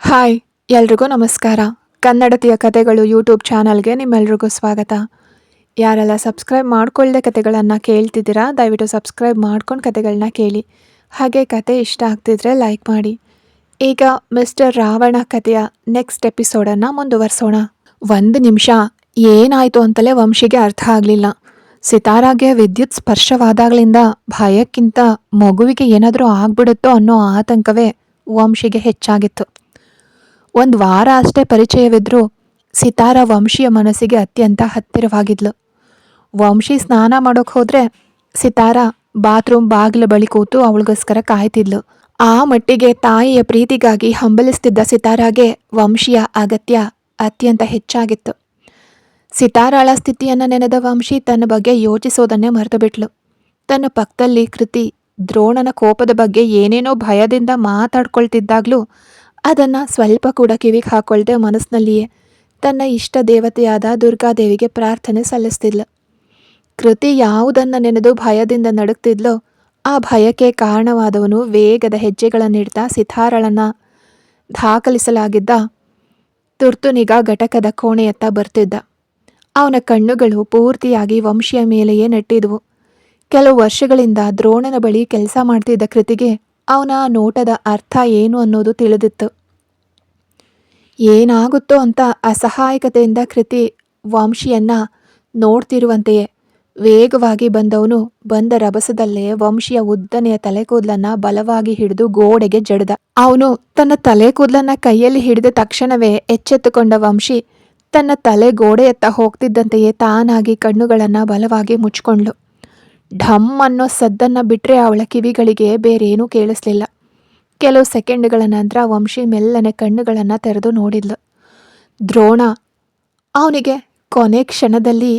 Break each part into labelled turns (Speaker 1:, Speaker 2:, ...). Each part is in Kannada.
Speaker 1: ಹಾಯ್ ಎಲ್ರಿಗೂ ನಮಸ್ಕಾರ. ಕನ್ನಡತಿಯ ಕತೆಗಳು ಯೂಟ್ಯೂಬ್ ಚಾನಲ್ಗೆ ನಿಮ್ಮೆಲ್ರಿಗೂ ಸ್ವಾಗತ. ಯಾರೆಲ್ಲ ಸಬ್ಸ್ಕ್ರೈಬ್ ಮಾಡ್ಕೊಳ್ಳದೆ ಕತೆಗಳನ್ನು ಕೇಳ್ತಿದ್ದೀರಾ, ದಯವಿಟ್ಟು ಸಬ್ಸ್ಕ್ರೈಬ್ ಮಾಡ್ಕೊಂಡು ಕತೆಗಳನ್ನ ಕೇಳಿ. ಹಾಗೆ ಕತೆ ಇಷ್ಟ ಆಗ್ತಿದ್ರೆ ಲೈಕ್ ಮಾಡಿ. ಈಗ ಮಿಸ್ಟರ್ ರಾವಣ ಕತೆಯ ನೆಕ್ಸ್ಟ್ ಎಪಿಸೋಡನ್ನು ಮುಂದುವರಿಸೋಣ. 1 ನಿಮಿಷ ಏನಾಯಿತು ಅಂತಲೇ ವಂಶಿಗೆ ಅರ್ಥ ಆಗಲಿಲ್ಲ. ಸಿತಾರಾಗೆ ವಿದ್ಯುತ್ ಸ್ಪರ್ಶವಾದಾಗಲಿಂದ ಭಯಕ್ಕಿಂತ ಮಗುವಿಗೆ ಏನಾದರೂ ಆಗ್ಬಿಡುತ್ತೋ ಅನ್ನೋ ಆತಂಕವೇ ವಂಶಿಗೆ ಹೆಚ್ಚಾಗಿತ್ತು. 1 ವಾರ ಅಷ್ಟೇ ಪರಿಚಯವಿದ್ರೂ ಸಿತಾರ ವಂಶಿಯ ಮನಸ್ಸಿಗೆ ಅತ್ಯಂತ ಹತ್ತಿರವಾಗಿದ್ಲು. ವಂಶಿ ಸ್ನಾನ ಮಾಡೋಕೆ ಹೋದ್ರೆ ಸಿತಾರ ಬಾತ್ರೂಮ್ ಬಾಗಿಲ ಬಳಿ ಕೂತು ಅವಳಿಗೋಸ್ಕರ ಕಾಯ್ತಿದ್ಲು. ಆ ಮಟ್ಟಿಗೆ ತಾಯಿಯ ಪ್ರೀತಿಗಾಗಿ ಹಂಬಲಿಸ್ತಿದ್ದ ಸಿತಾರಾಗೆ ವಂಶಿಯ ಅಗತ್ಯ ಅತ್ಯಂತ ಹೆಚ್ಚಾಗಿತ್ತು. ಸಿತಾರಾಳ ಸ್ಥಿತಿಯನ್ನು ನೆನೆದ ವಂಶಿ ತನ್ನ ಬಗ್ಗೆ ಯೋಚಿಸೋದನ್ನೇ ಮರೆತು ಬಿಟ್ಲು. ತನ್ನ ಪಕ್ಕದಲ್ಲಿ ಕೃತಿ ದ್ರೋಣನ ಕೋಪದ ಬಗ್ಗೆ ಏನೇನೋ ಭಯದಿಂದ ಮಾತಾಡ್ಕೊಳ್ತಿದ್ದಾಗ್ಲೂ ಅದನ್ನು ಸ್ವಲ್ಪ ಕೂಡ ಕಿವಿಗೆ ಹಾಕೊಳ್ದೆ ಮನಸ್ಸಿನಲ್ಲಿಯೇ ತನ್ನ ಇಷ್ಟ ದೇವತೆಯಾದ ದುರ್ಗಾದೇವಿಗೆ ಪ್ರಾರ್ಥನೆ ಸಲ್ಲಿಸ್ತಿದ್ಲು. ಕೃತಿ ಯಾವುದನ್ನು ನೆನೆದು ಭಯದಿಂದ ನಡುಗ್ತಿದ್ಲೋ ಆ ಭಯಕ್ಕೆ ಕಾರಣವಾದವನು ವೇಗದ ಹೆಜ್ಜೆಗಳನ್ನಿಡ್ತಾ ಸಿತಾರಳನ್ನು ದಾಖಲಿಸಲಾಗಿದ್ದ ತುರ್ತು ನಿಗಾ ಘಟಕದ ಕೋಣೆಯತ್ತ ಬರ್ತಿದ್ದ. ಅವನ ಕಣ್ಣುಗಳು ಪೂರ್ತಿಯಾಗಿ ವಂಶಿಯ ಮೇಲೆಯೇ ನೆಟ್ಟಿದ್ವು. ಕೆಲವು ವರ್ಷಗಳಿಂದ ದ್ರೋಣನ ಬಳಿ ಕೆಲಸ ಮಾಡ್ತಿದ್ದ ಕೃತಿಗೆ ಅವನ ನೋಟದ ಅರ್ಥ ಏನು ಅನ್ನೋದು ತಿಳಿದಿತ್ತು. ಏನಾಗುತ್ತೋ ಅಂತ ಅಸಹಾಯಕತೆಯಿಂದ ಕೃತಿ ವಂಶಿಯನ್ನ ನೋಡ್ತಿರುವಂತೆಯೇ ವೇಗವಾಗಿ ಬಂದವನು ಬಂದ ರಭಸದಲ್ಲೇ ವಂಶಿಯ ಉದ್ದನೆಯ ತಲೆಕೂದಲನ್ನ ಬಲವಾಗಿ ಹಿಡಿದು ಗೋಡೆಗೆ ಜಡ್ದ. ಅವನು ತನ್ನ ತಲೆಕೂದಲನ್ನ ಕೈಯಲ್ಲಿ ಹಿಡಿದ ತಕ್ಷಣವೇ ಎಚ್ಚೆತ್ತುಕೊಂಡ ವಂಶಿ ತನ್ನ ತಲೆ ಗೋಡೆಯತ್ತ ಹೋಗ್ತಿದ್ದಂತೆಯೇ ತಾನಾಗಿ ಕಣ್ಣುಗಳನ್ನು ಬಲವಾಗಿ ಮುಚ್ಕೊಂಡ್ಳು. ಢಮ್ ಅನ್ನೋ ಸದ್ದನ್ನು ಬಿಟ್ಟರೆ ಅವಳ ಕಿವಿಗಳಿಗೆ ಬೇರೇನೂ ಕೇಳಿಸ್ಲಿಲ್ಲ. ಕೆಲವು ಸೆಕೆಂಡ್ಗಳ ನಂತರ ವಂಶಿ ಮೆಲ್ಲನೆ ಕಣ್ಣುಗಳನ್ನು ತೆರೆದು ನೋಡಿದ್ಲು. ದ್ರೋಣ. ಅವನಿಗೆ ಕೊನೆ ಕ್ಷಣದಲ್ಲಿ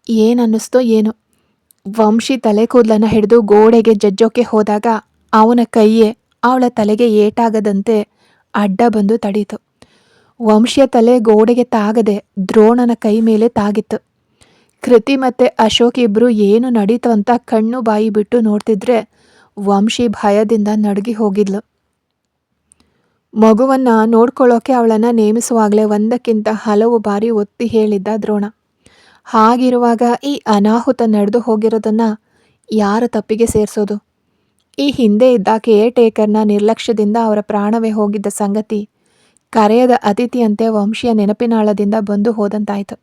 Speaker 1: ಏನನ್ನಿಸ್ತೋ ಏನೋ, ವಂಶಿ ತಲೆ ಕೂದಲನ್ನು ಹಿಡಿದು ಗೋಡೆಗೆ ಜಜ್ಜೋಕೆ ಹೋದಾಗ ಅವನ ಕೈಯೇ ಅವಳ ತಲೆಗೆ ಏಟಾಗದಂತೆ ಅಡ್ಡ ಬಂದು ತಡೀತು. ವಂಶಿಯ ತಲೆ ಗೋಡೆಗೆ ತಾಗದೆ ದ್ರೋಣನ ಕೈ ಮೇಲೆ ತಾಗಿತ್ತು. ಕೃತಿ ಮತ್ತು ಅಶೋಕ್ ಇಬ್ಬರು ಏನು ನಡೀತು ಅಂತ ಕಣ್ಣು ಬಾಯಿ ಬಿಟ್ಟು ನೋಡ್ತಿದ್ರೆ ವಂಶಿ ಭಯದಿಂದ ನಡುಗಿ ಹೋಗಿದ್ಲು. ಮಗುವನ್ನ ನೋಡ್ಕೊಳ್ಳೋಕೆ ಅವಳನ್ನು ನೇಮಿಸುವಾಗಲೇ 1ಕ್ಕಿಂತ ಹಲವು ಬಾರಿ ಒತ್ತಿ ಹೇಳಿದ್ದ ದ್ರೋಣ. ಹಾಗಿರುವಾಗ ಈ ಅನಾಹುತ ನಡೆದು ಹೋಗಿರೋದನ್ನ ಯಾರ ತಪ್ಪಿಗೆ ಸೇರಿಸೋದು? ಈ ಹಿಂದೆ ಇದ್ದ ಕೇರ್ ಟೇಕರ್ನ ನಿರ್ಲಕ್ಷ್ಯದಿಂದ ಅವರ ಪ್ರಾಣವೇ ಹೋಗಿದ್ದ ಸಂಗತಿ ಕರೆಯದ ಅತಿಥಿಯಂತೆ ವಂಶಿಯ ನೆನಪಿನಾಳದಿಂದ ಬಂದು ಹೋದಂತಾಯ್ತು.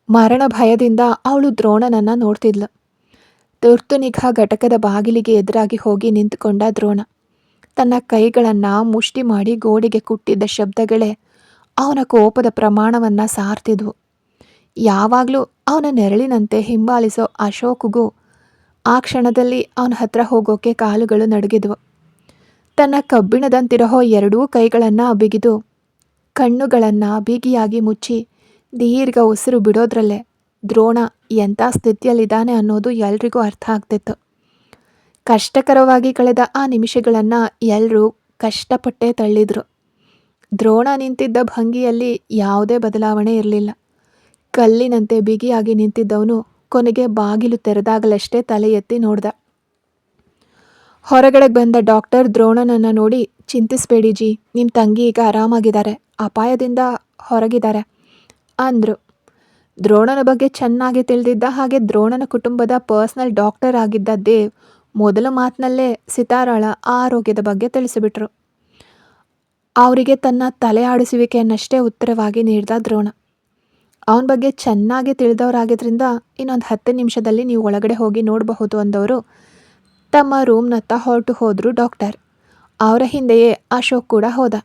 Speaker 1: ಮರಣ ಭಯದಿಂದ ಅವಳು ದ್ರೋಣನನ್ನ ನೋಡ್ತಿದ್ಲು. ತುರ್ತು ನಿಗಾ ಘಟಕದ ಬಾಗಿಲಿಗೆ ಎದುರಾಗಿ ಹೋಗಿ ನಿಂತುಕೊಂಡ ದ್ರೋಣ ತನ್ನ ಕೈಗಳನ್ನು ಮುಷ್ಟಿ ಮಾಡಿ ಗೋಡೆಗೆ ಕುಟ್ಟಿದ್ದ ಶಬ್ದಗಳೇ ಅವನ ಕೋಪದ ಪ್ರಮಾಣವನ್ನು ಸಾರ್ತಿದ್ವು. ಯಾವಾಗಲೂ ಅವನ ನೆರಳಿನಂತೆ ಹಿಂಬಾಲಿಸೋ ಅಶೋಕ್ಗೂ ಆ ಕ್ಷಣದಲ್ಲಿ ಅವನ ಹತ್ರ ಹೋಗೋಕೆ ಕಾಲುಗಳು ನಡುಗಿದ್ವು. ತನ್ನ ಕಬ್ಬಿಣದಂತಿರೋ ಎರಡೂ ಕೈಗಳನ್ನು ಬಿಗಿದು ಕಣ್ಣುಗಳನ್ನು ಬಿಗಿಯಾಗಿ ಮುಚ್ಚಿ ದೀರ್ಘ ಉಸಿರು ಬಿಡೋದ್ರಲ್ಲೇ ದ್ರೋಣ ಎಂಥ ಸ್ಥಿತಿಯಲ್ಲಿದ್ದಾನೆ ಅನ್ನೋದು ಎಲ್ರಿಗೂ ಅರ್ಥ ಆಗ್ತಿತ್ತು. ಕಷ್ಟಕರವಾಗಿ ಕಳೆದ ಆ ನಿಮಿಷಗಳನ್ನು ಎಲ್ಲರೂ ಕಷ್ಟಪಟ್ಟೇ ತಳ್ಳಿದ್ರು. ದ್ರೋಣ ನಿಂತಿದ್ದ ಭಂಗಿಯಲ್ಲಿ ಯಾವುದೇ ಬದಲಾವಣೆ ಇರಲಿಲ್ಲ. ಕಲ್ಲಿನಂತೆ ಬಿಗಿಯಾಗಿ ನಿಂತಿದ್ದವನು ಕೊನೆಗೆ ಬಾಗಿಲು ತೆರೆದಾಗಲಷ್ಟೇ ತಲೆ ಎತ್ತಿ ನೋಡ್ದ. ಹೊರಗಡೆ ಬಂದ ಡಾಕ್ಟರ್ ದ್ರೋಣನನ್ನು ನೋಡಿ, ಚಿಂತಿಸಬೇಡಿ ಜಿ, ನಿಮ್ಮ ತಂಗಿ ಈಗ ಆರಾಮಾಗಿದ್ದಾರೆ, ಅಪಾಯದಿಂದ ಹೊರಗಿದ್ದಾರೆ ಅಂದರು. ದ್ರೋಣನ ಬಗ್ಗೆ ಚೆನ್ನಾಗಿ ತಿಳಿದಿದ್ದ ಹಾಗೆ ದ್ರೋಣನ ಕುಟುಂಬದ ಪರ್ಸನಲ್ ಡಾಕ್ಟರ್ ಆಗಿದ್ದ ದೇವ್ ಮೊದಲ ಮಾತಿನಲ್ಲೇ ಸಿತಾರಾಳ ಆರೋಗ್ಯದ ಬಗ್ಗೆ ತಿಳಿಸಿಬಿಟ್ರು. ಅವರಿಗೆ ತನ್ನ ತಲೆ ಆಡಿಸುವಿಕೆಯನ್ನಷ್ಟೇ ಉತ್ತರವಾಗಿ ನೀಡಿದ ದ್ರೋಣ. ಅವನ ಬಗ್ಗೆ ಚೆನ್ನಾಗಿ ತಿಳಿದವರಾಗಿದ್ದರಿಂದ ಇನ್ನೊಂದು 10 ನಿಮಿಷದಲ್ಲಿ ನೀವು ಒಳಗಡೆ ಹೋಗಿ ನೋಡಬಹುದು ಅಂದವರು ತಮ್ಮ ರೂಮ್ನತ್ತ ಹೊರಟು ಹೋದರು ಡಾಕ್ಟರ್. ಅವರ ಹಿಂದೆಯೇ ಅಶೋಕ್ ಕೂಡ ಹೋದ.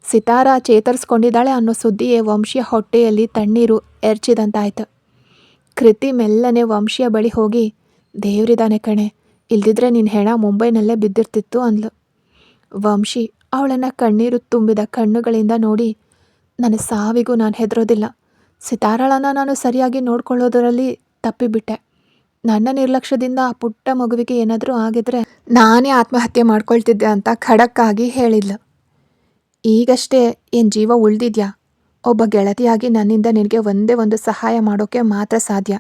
Speaker 1: ಸಿತಾರ ಚೇತರಿಸ್ಕೊಂಡಿದ್ದಾಳೆ ಅನ್ನೋ ಸುದ್ದಿಯೇ ವಂಶಿಯ ಹೊಟ್ಟೆಯಲ್ಲಿ ತಣ್ಣೀರು ಎರಚಿದಂತಾಯ್ತು. ಕೃತಿ ಮೆಲ್ಲನೆ ವಂಶಿಯ ಬಳಿ ಹೋಗಿ, ದೇವ್ರಿದಾನೆ ಕಣೆ, ಇಲ್ದಿದ್ರೆ ನಿನ್ನ ಹೆಣ ಮುಂಬೈನಲ್ಲೇ ಬಿದ್ದಿರ್ತಿತ್ತು ಅಂದ್ಲು. ವಂಶಿ ಅವಳನ್ನು ಕಣ್ಣೀರು ತುಂಬಿದ ಕಣ್ಣುಗಳಿಂದ ನೋಡಿ, ನನ್ನ ಸಾವಿಗೂ ನಾನು ಹೆದರೋದಿಲ್ಲ. ಸಿತಾರಾಳನ್ನು ನಾನು ಸರಿಯಾಗಿ ನೋಡ್ಕೊಳ್ಳೋದರಲ್ಲಿ ತಪ್ಪಿಬಿಟ್ಟೆ. ನನ್ನ ನಿರ್ಲಕ್ಷ್ಯದಿಂದ ಆ ಪುಟ್ಟ ಮಗುವಿಗೆ ಏನಾದರೂ ಆಗಿದ್ರೆ ನಾನೇ ಆತ್ಮಹತ್ಯೆ ಮಾಡ್ಕೊಳ್ತಿದ್ದೆ ಅಂತ ಖಡಕ್ಕಾಗಿ ಹೇಳಿದ್ಲು. ಈಗಷ್ಟೇ ಏನು ಜೀವ ಉಳಿದಿದ್ಯಾ? ಒಬ್ಬ ಗೆಳತಿಯಾಗಿ ನನ್ನಿಂದ ನಿನಗೆ ಒಂದೇ ಒಂದು ಸಹಾಯ ಮಾಡೋಕ್ಕೆ ಮಾತ್ರ ಸಾಧ್ಯ.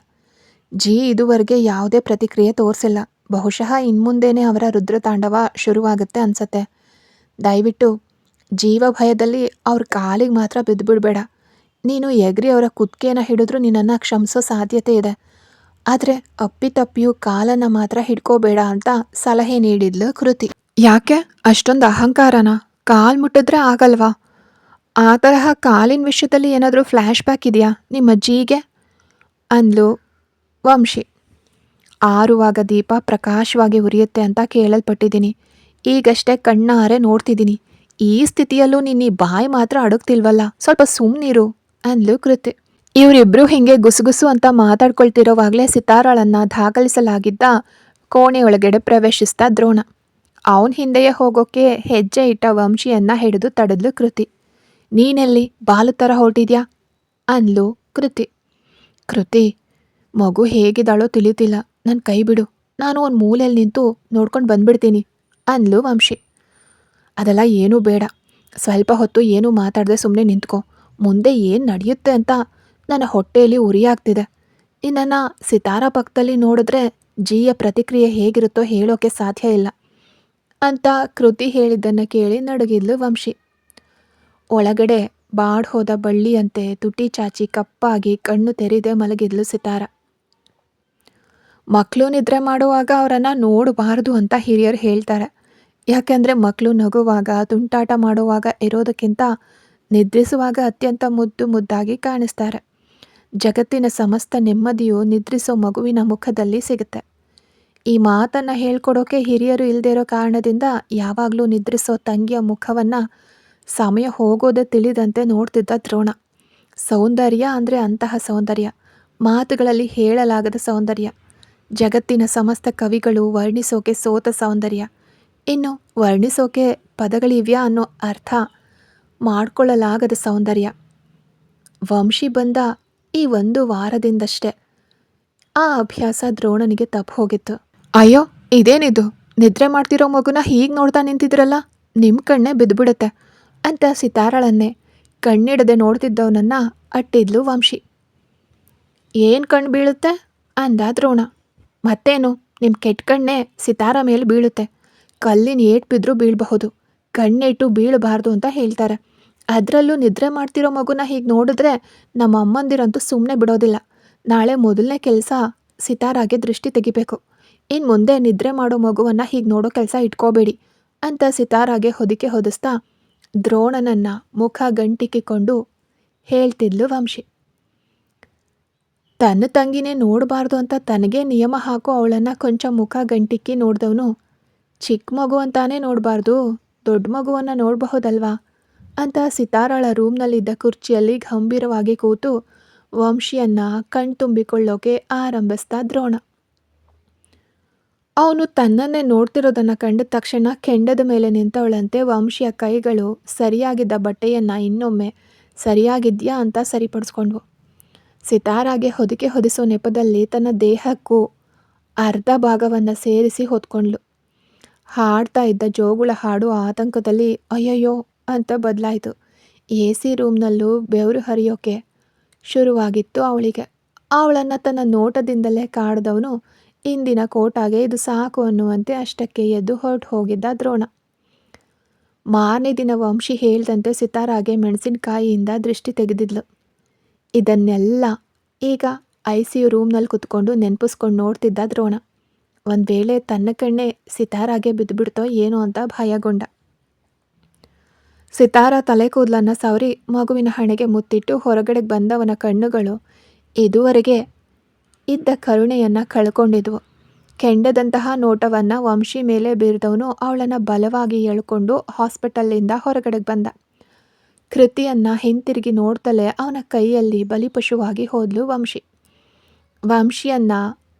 Speaker 1: ಜಿ ಇದುವರೆಗೆ ಯಾವುದೇ ಪ್ರತಿಕ್ರಿಯೆ ತೋರಿಸಿಲ್ಲ. ಬಹುಶಃ ಇನ್ಮುಂದೇನೆ ಅವರ ರುದ್ರತಾಂಡವ ಶುರುವಾಗುತ್ತೆ ಅನ್ಸತ್ತೆ. ದಯವಿಟ್ಟು ಜೀವ ಭಯದಲ್ಲಿ ಅವ್ರ ಕಾಲಿಗೆ ಮಾತ್ರ ಬಿದ್ದುಬಿಡ್ಬೇಡ. ನೀನು ಎಗರಿ ಅವರ ಕುತ್ತಿಗೆನ ಹಿಡಿದ್ರೂ ನಿನ್ನನ್ನು ಕ್ಷಮಿಸೋ ಸಾಧ್ಯತೆ ಇದೆ. ಆದರೆ ಅಪ್ಪಿತಪ್ಪಿಯೂ ಕಾಲನ್ನು ಮಾತ್ರ ಹಿಡ್ಕೋಬೇಡ ಅಂತ ಸಲಹೆ ನೀಡಿದ್ಲು ಕೃತಿ. ಯಾಕೆ ಅಷ್ಟೊಂದು ಅಹಂಕಾರನ? ಕಾಲು ಮುಟ್ಟಿದ್ರೆ ಆಗಲ್ವಾ? ಆ ತರಹ ಕಾಲಿನ ವಿಷಯದಲ್ಲಿ ಏನಾದರೂ ಫ್ಲ್ಯಾಶ್ ಬ್ಯಾಕ್ ಇದೆಯಾ ನಿಮ್ಮ ಅಜ್ಜಿಗೆ ಅಂದ್ಲು ವಂಶಿ. ಆರುವಾಗ ದೀಪ ಪ್ರಕಾಶವಾಗಿ ಉರಿಯುತ್ತೆ ಅಂತ ಕೇಳಲ್ಪಟ್ಟಿದ್ದೀನಿ. ಈಗಷ್ಟೇ ಕಣ್ಣಾರೆ ನೋಡ್ತಿದ್ದೀನಿ. ಈ ಸ್ಥಿತಿಯಲ್ಲೂ ನಿನ್ನ ಬಾಯಿ ಮಾತ್ರ ಅಡಗ್ತಿಲ್ವಲ್ಲ, ಸ್ವಲ್ಪ ಸುಮ್ಮನಿರು ಅಂದ್ಲು ಕೃತಿ. ಇವರಿಬ್ರು ಹಿಂಗೆ ಗುಸುಗುಸು ಅಂತ ಮಾತಾಡ್ಕೊಳ್ತಿರೋವಾಗಲೇ ಸಿತಾರಳನ್ನ ದಾಖಲಿಸಲಾಗಿದ್ದ ಕೋಣೆಯೊಳಗಡೆ ಪ್ರವೇಶಿಸ್ತಾ ದ್ರೋಣ. ಅವನ ಹಿಂದೆಯೇ ಹೋಗೋಕೆ ಹೆಜ್ಜೆ ಇಟ್ಟ ವಂಶಿಯನ್ನ ಹಿಡಿದು ತಡೆದ್ಲು ಕೃತಿ. ನೀನೆಲ್ಲಿ ಬಾಲು ಥರ ಹೊರಟಿದ್ಯಾ ಅಂದ್ಲು ಕೃತಿ. ಕೃತಿ, ಮಗು ಹೇಗಿದ್ದಾಳೋ ತಿಳಿತಿಲ್ಲ, ನನ್ನ ಕೈ ಬಿಡು, ನಾನು ಒಂದು ಮೂಲೆಯಲ್ಲಿ ನಿಂತು ನೋಡ್ಕೊಂಡು ಬಂದ್ಬಿಡ್ತೀನಿ ಅಂದ್ಲು ವಂಶಿ. ಅದೆಲ್ಲ ಏನೂ ಬೇಡ, ಸ್ವಲ್ಪ ಹೊತ್ತು ಏನೂ ಮಾತಾಡದೆ ಸುಮ್ಮನೆ ನಿಂತ್ಕೊ. ಮುಂದೆ ಏನು ನಡೆಯುತ್ತೆ ಅಂತ ನನ್ನ ಹೊಟ್ಟೆಯಲ್ಲಿ ಉರಿಯಾಗ್ತಿದೆ. ನಿನ್ನನ್ನು ಸಿತಾರ ಪಕ್ಕದಲ್ಲಿ ನೋಡಿದ್ರೆ ಜಿಯ ಪ್ರತಿಕ್ರಿಯೆ ಹೇಗಿರುತ್ತೋ ಹೇಳೋಕೆ ಸಾಧ್ಯ ಇಲ್ಲ ಅಂತ ಕೃತಿ ಹೇಳಿದ್ದನ್ನು ಕೇಳಿ ನಡುಗಿದ್ಲು ವಂಶಿ. ಒಳಗಡೆ ಬಾಡ್ ಹೋದ ಬಳ್ಳಿಯಂತೆ ತುಟಿ ಚಾಚಿ ಕಪ್ಪಾಗಿ ಕಣ್ಣು ತೆರೆದೇ ಮಲಗಿದ್ಲು ಸಿತಾರ. ಮಕ್ಕಳು ನಿದ್ರೆ ಮಾಡುವಾಗ ಅವರನ್ನು ನೋಡಬಾರ್ದು ಅಂತ ಹಿರಿಯರು ಹೇಳ್ತಾರೆ. ಯಾಕೆಂದರೆ ಮಕ್ಕಳು ನಗುವಾಗ ತುಂಟಾಟ ಮಾಡುವಾಗ ಇರೋದಕ್ಕಿಂತ ನಿದ್ರಿಸುವಾಗ ಅತ್ಯಂತ ಮುದ್ದು ಮುದ್ದಾಗಿ ಕಾಣಿಸ್ತಾರೆ. ಜಗತ್ತಿನ ಸಮಸ್ತ ನೆಮ್ಮದಿಯು ನಿದ್ರಿಸೋ ಮಗುವಿನ ಮುಖದಲ್ಲಿ ಸಿಗುತ್ತೆ. ಈ ಮಾತನ್ನು ಹೇಳ್ಕೊಡೋಕೆ ಹಿರಿಯರು ಇಲ್ಲದಿರೋ ಕಾರಣದಿಂದ ಯಾವಾಗಲೂ ನಿದ್ರಿಸೋ ತಂಗಿಯ ಮುಖವನ್ನು ಸಮಯ ಹೋಗೋದೇ ತಿಳಿದಂತೆ ನೋಡ್ತಿದ್ದ ದ್ರೋಣ. ಸೌಂದರ್ಯ ಅಂದರೆ ಅಂತಹ ಸೌಂದರ್ಯ, ಮಾತುಗಳಲ್ಲಿ ಹೇಳಲಾಗದ ಸೌಂದರ್ಯ, ಜಗತ್ತಿನ ಸಮಸ್ತ ಕವಿಗಳು ವರ್ಣಿಸೋಕೆ ಸೋತ ಸೌಂದರ್ಯ, ಇನ್ನು ವರ್ಣಿಸೋಕೆ ಪದಗಳಿವ್ಯಾ ಅನ್ನೋ ಅರ್ಥ ಮಾಡ್ಕೊಳ್ಳಲಾಗದ ಸೌಂದರ್ಯ. ವಂಶಿ ಬಂದ ಈ 1 ವಾರದಿಂದಷ್ಟೇ ಆ ಅಭ್ಯಾಸ ದ್ರೋಣನಿಗೆ ತಪ್ಪು ಹೋಗಿತ್ತು. ಅಯ್ಯೋ, ಇದೇನಿದು, ನಿದ್ರೆ ಮಾಡ್ತಿರೋ ಮಗುನ ಹೀಗೆ ನೋಡ್ತಾ ನಿಂತಿದ್ರಲ್ಲ, ನಿಮ್ಮ ಕಣ್ಣೇ ಬಿದ್ದುಬಿಡುತ್ತೆ ಅಂತ ಸಿತಾರಳನ್ನೇ ಕಣ್ಣಿಡದೆ ನೋಡ್ತಿದ್ದವನನ್ನು ಅಟ್ಟಿದ್ಲು ವಂಶಿ. ಏನು ಕಣ್ಣು ಬೀಳುತ್ತೆ ಅಂದ ದ್ರೋಣ. ಮತ್ತೇನು, ನಿಮ್ಮ ಕೆಟ್ಟ ಕಣ್ಣೇ ಸಿತಾರ ಮೇಲೆ ಬೀಳುತ್ತೆ. ಕಲ್ಲಿನ ಏಟು ಬಿದ್ದರೂ ಬೀಳಬಹುದು, ಕಣ್ಣೇಟು ಬೀಳಬಾರ್ದು ಅಂತ ಹೇಳ್ತಾರೆ. ಅದರಲ್ಲೂ ನಿದ್ರೆ ಮಾಡ್ತಿರೋ ಮಗುನ ಹೀಗೆ ನೋಡಿದ್ರೆ ನಮ್ಮ ಅಮ್ಮಂದಿರಂತೂ ಸುಮ್ಮನೆ ಬಿಡೋದಿಲ್ಲ. ನಾಳೆ ಮೊದಲನೇ ಕೆಲಸ ಸಿತಾರಾಗೆ ದೃಷ್ಟಿ ತೆಗಿಬೇಕು. ಇನ್ನು ಮುಂದೆ ನಿದ್ರೆ ಮಾಡೋ ಮಗುವನ್ನು ಹೀಗೆ ನೋಡೋ ಕೆಲಸ ಇಟ್ಕೋಬೇಡಿ ಅಂತ ಸಿತಾರಾಗೆ ಹೊದಿಕೆ ಹೊದಿಸ್ತಾ ದ್ರೋಣನನ್ನ ಮುಖ ಗಂಟಿಕ್ಕಿಕೊಂಡು ಹೇಳ್ತಿದ್ಲು ವಂಶಿ. ತನ್ನ ತಂಗಿನೇ ನೋಡಬಾರ್ದು ಅಂತ ತನಗೇ ನಿಯಮ ಹಾಕೋ ಅವಳನ್ನು ಕೊಂಚ ಮುಖ ಗಂಟಿಕ್ಕಿ ನೋಡಿದವನು, ಚಿಕ್ಕ ಮಗು ಅಂತಾನೇ ನೋಡಬಾರ್ದು, ದೊಡ್ಡ ಮಗುವನ್ನು ನೋಡಬಹುದಲ್ವಾ ಅಂತ ಸಿತಾರಳ ರೂಮ್ನಲ್ಲಿದ್ದ ಕುರ್ಚಿಯಲ್ಲಿ ಗಂಭೀರವಾಗಿ ಕೂತು ವಂಶಿಯನ್ನು ಕಣ್ತುಂಬಿಕೊಳ್ಳೋಕೆ ಆರಂಭಿಸ್ತಾ ದ್ರೋಣ. ಅವನು ತನ್ನನ್ನೇ ನೋಡ್ತಿರೋದನ್ನು ಕಂಡ ತಕ್ಷಣ ಕೆಂಡದ ಮೇಲೆ ನಿಂತವಳಂತೆ ವಂಶಿಯ ಕೈಗಳು ಸರಿಯಾಗಿದ್ದ ಬಟ್ಟೆಯನ್ನು ಇನ್ನೊಮ್ಮೆ ಸರಿಯಾಗಿದೆಯಾ ಅಂತ ಸರಿಪಡಿಸ್ಕೊಂಡ್ವು. ಸಿತಾರಾಗೆ ಹೊದಿಕೆ ಹೊದಿಸೋ ನೆಪದಲ್ಲಿ ತನ್ನ ದೇಹಕ್ಕೂ ಅರ್ಧ ಭಾಗವನ್ನು ಸೇರಿಸಿ ಹೊತ್ಕೊಂಡ್ಲು. ಹಾಡ್ತಾ ಇದ್ದ ಜೋಗುಳ ಹಾಡು ಆತಂಕದಲ್ಲಿ ಅಯ್ಯಯ್ಯೋ ಅಂತ ಬದಲಾಯಿತು. AC ರೂಮ್ನಲ್ಲೂ ಬೆವರು ಹರಿಯೋಕೆ ಶುರುವಾಗಿತ್ತು ಅವಳಿಗೆ. ಅವಳನ್ನು ತನ್ನ ನೋಟದಿಂದಲೇ ಕಾಡ್ದವನು ಇಂದಿನ ಕೋಟಾಗೆ ಇದು ಸಾಕು ಅನ್ನುವಂತೆ ಅಷ್ಟಕ್ಕೆ ಎದ್ದು ಹೊರಟು ಹೋಗಿದ್ದ ದ್ರೋಣ. ಮಾರನೇ ದಿನ ವಂಶಿ ಹೇಳ್ದಂತೆ ಸಿತಾರಾಗೆ ಮೆಣಸಿನಕಾಯಿಯಿಂದ ದೃಷ್ಟಿ ತೆಗೆದಿದ್ಲು. ಇದನ್ನೆಲ್ಲ ಈಗ ICU ರೂಮ್ನಲ್ಲಿ ಕುತ್ಕೊಂಡು ನೆನಪಿಸ್ಕೊಂಡು ನೋಡ್ತಿದ್ದ ದ್ರೋಣ. ಒಂದು ವೇಳೆ ತನ್ನ ಕಣ್ಣೇ ಸಿತಾರಾಗೆ ಬಿದ್ದುಬಿಡ್ತೋ ಏನೋ ಅಂತ ಭಯಗೊಂಡ. ಸಿತಾರ ತಲೆ ಕೂದಲನ್ನು ಸವರಿ ಮಗುವಿನ ಹಣೆಗೆ ಮುತ್ತಿಟ್ಟು ಹೊರಗಡೆ ಬಂದವನ ಕಣ್ಣುಗಳು ಇದುವರೆಗೆ ಇದ್ದ ಕರುಣೆಯನ್ನು ಕಳ್ಕೊಂಡಿದ್ವು. ಕೆಂಡದಂತಹ ನೋಟವನ್ನು ವಂಶಿ ಮೇಲೆ ಬೀರಿದವನು ಅವಳನ್ನು ಬಲವಾಗಿ ಎಳ್ಕೊಂಡು ಹಾಸ್ಪಿಟಲ್ಲಿಂದ ಹೊರಗಡೆ ಬಂದ. ಕೃತಿಯನ್ನು ಹಿಂತಿರುಗಿ ನೋಡ್ತಲೇ ಅವನ ಕೈಯಲ್ಲಿ ಬಲಿಪಶುವಾಗಿ ಹೋದ್ಲು ವಂಶಿ. ವಂಶಿಯನ್ನು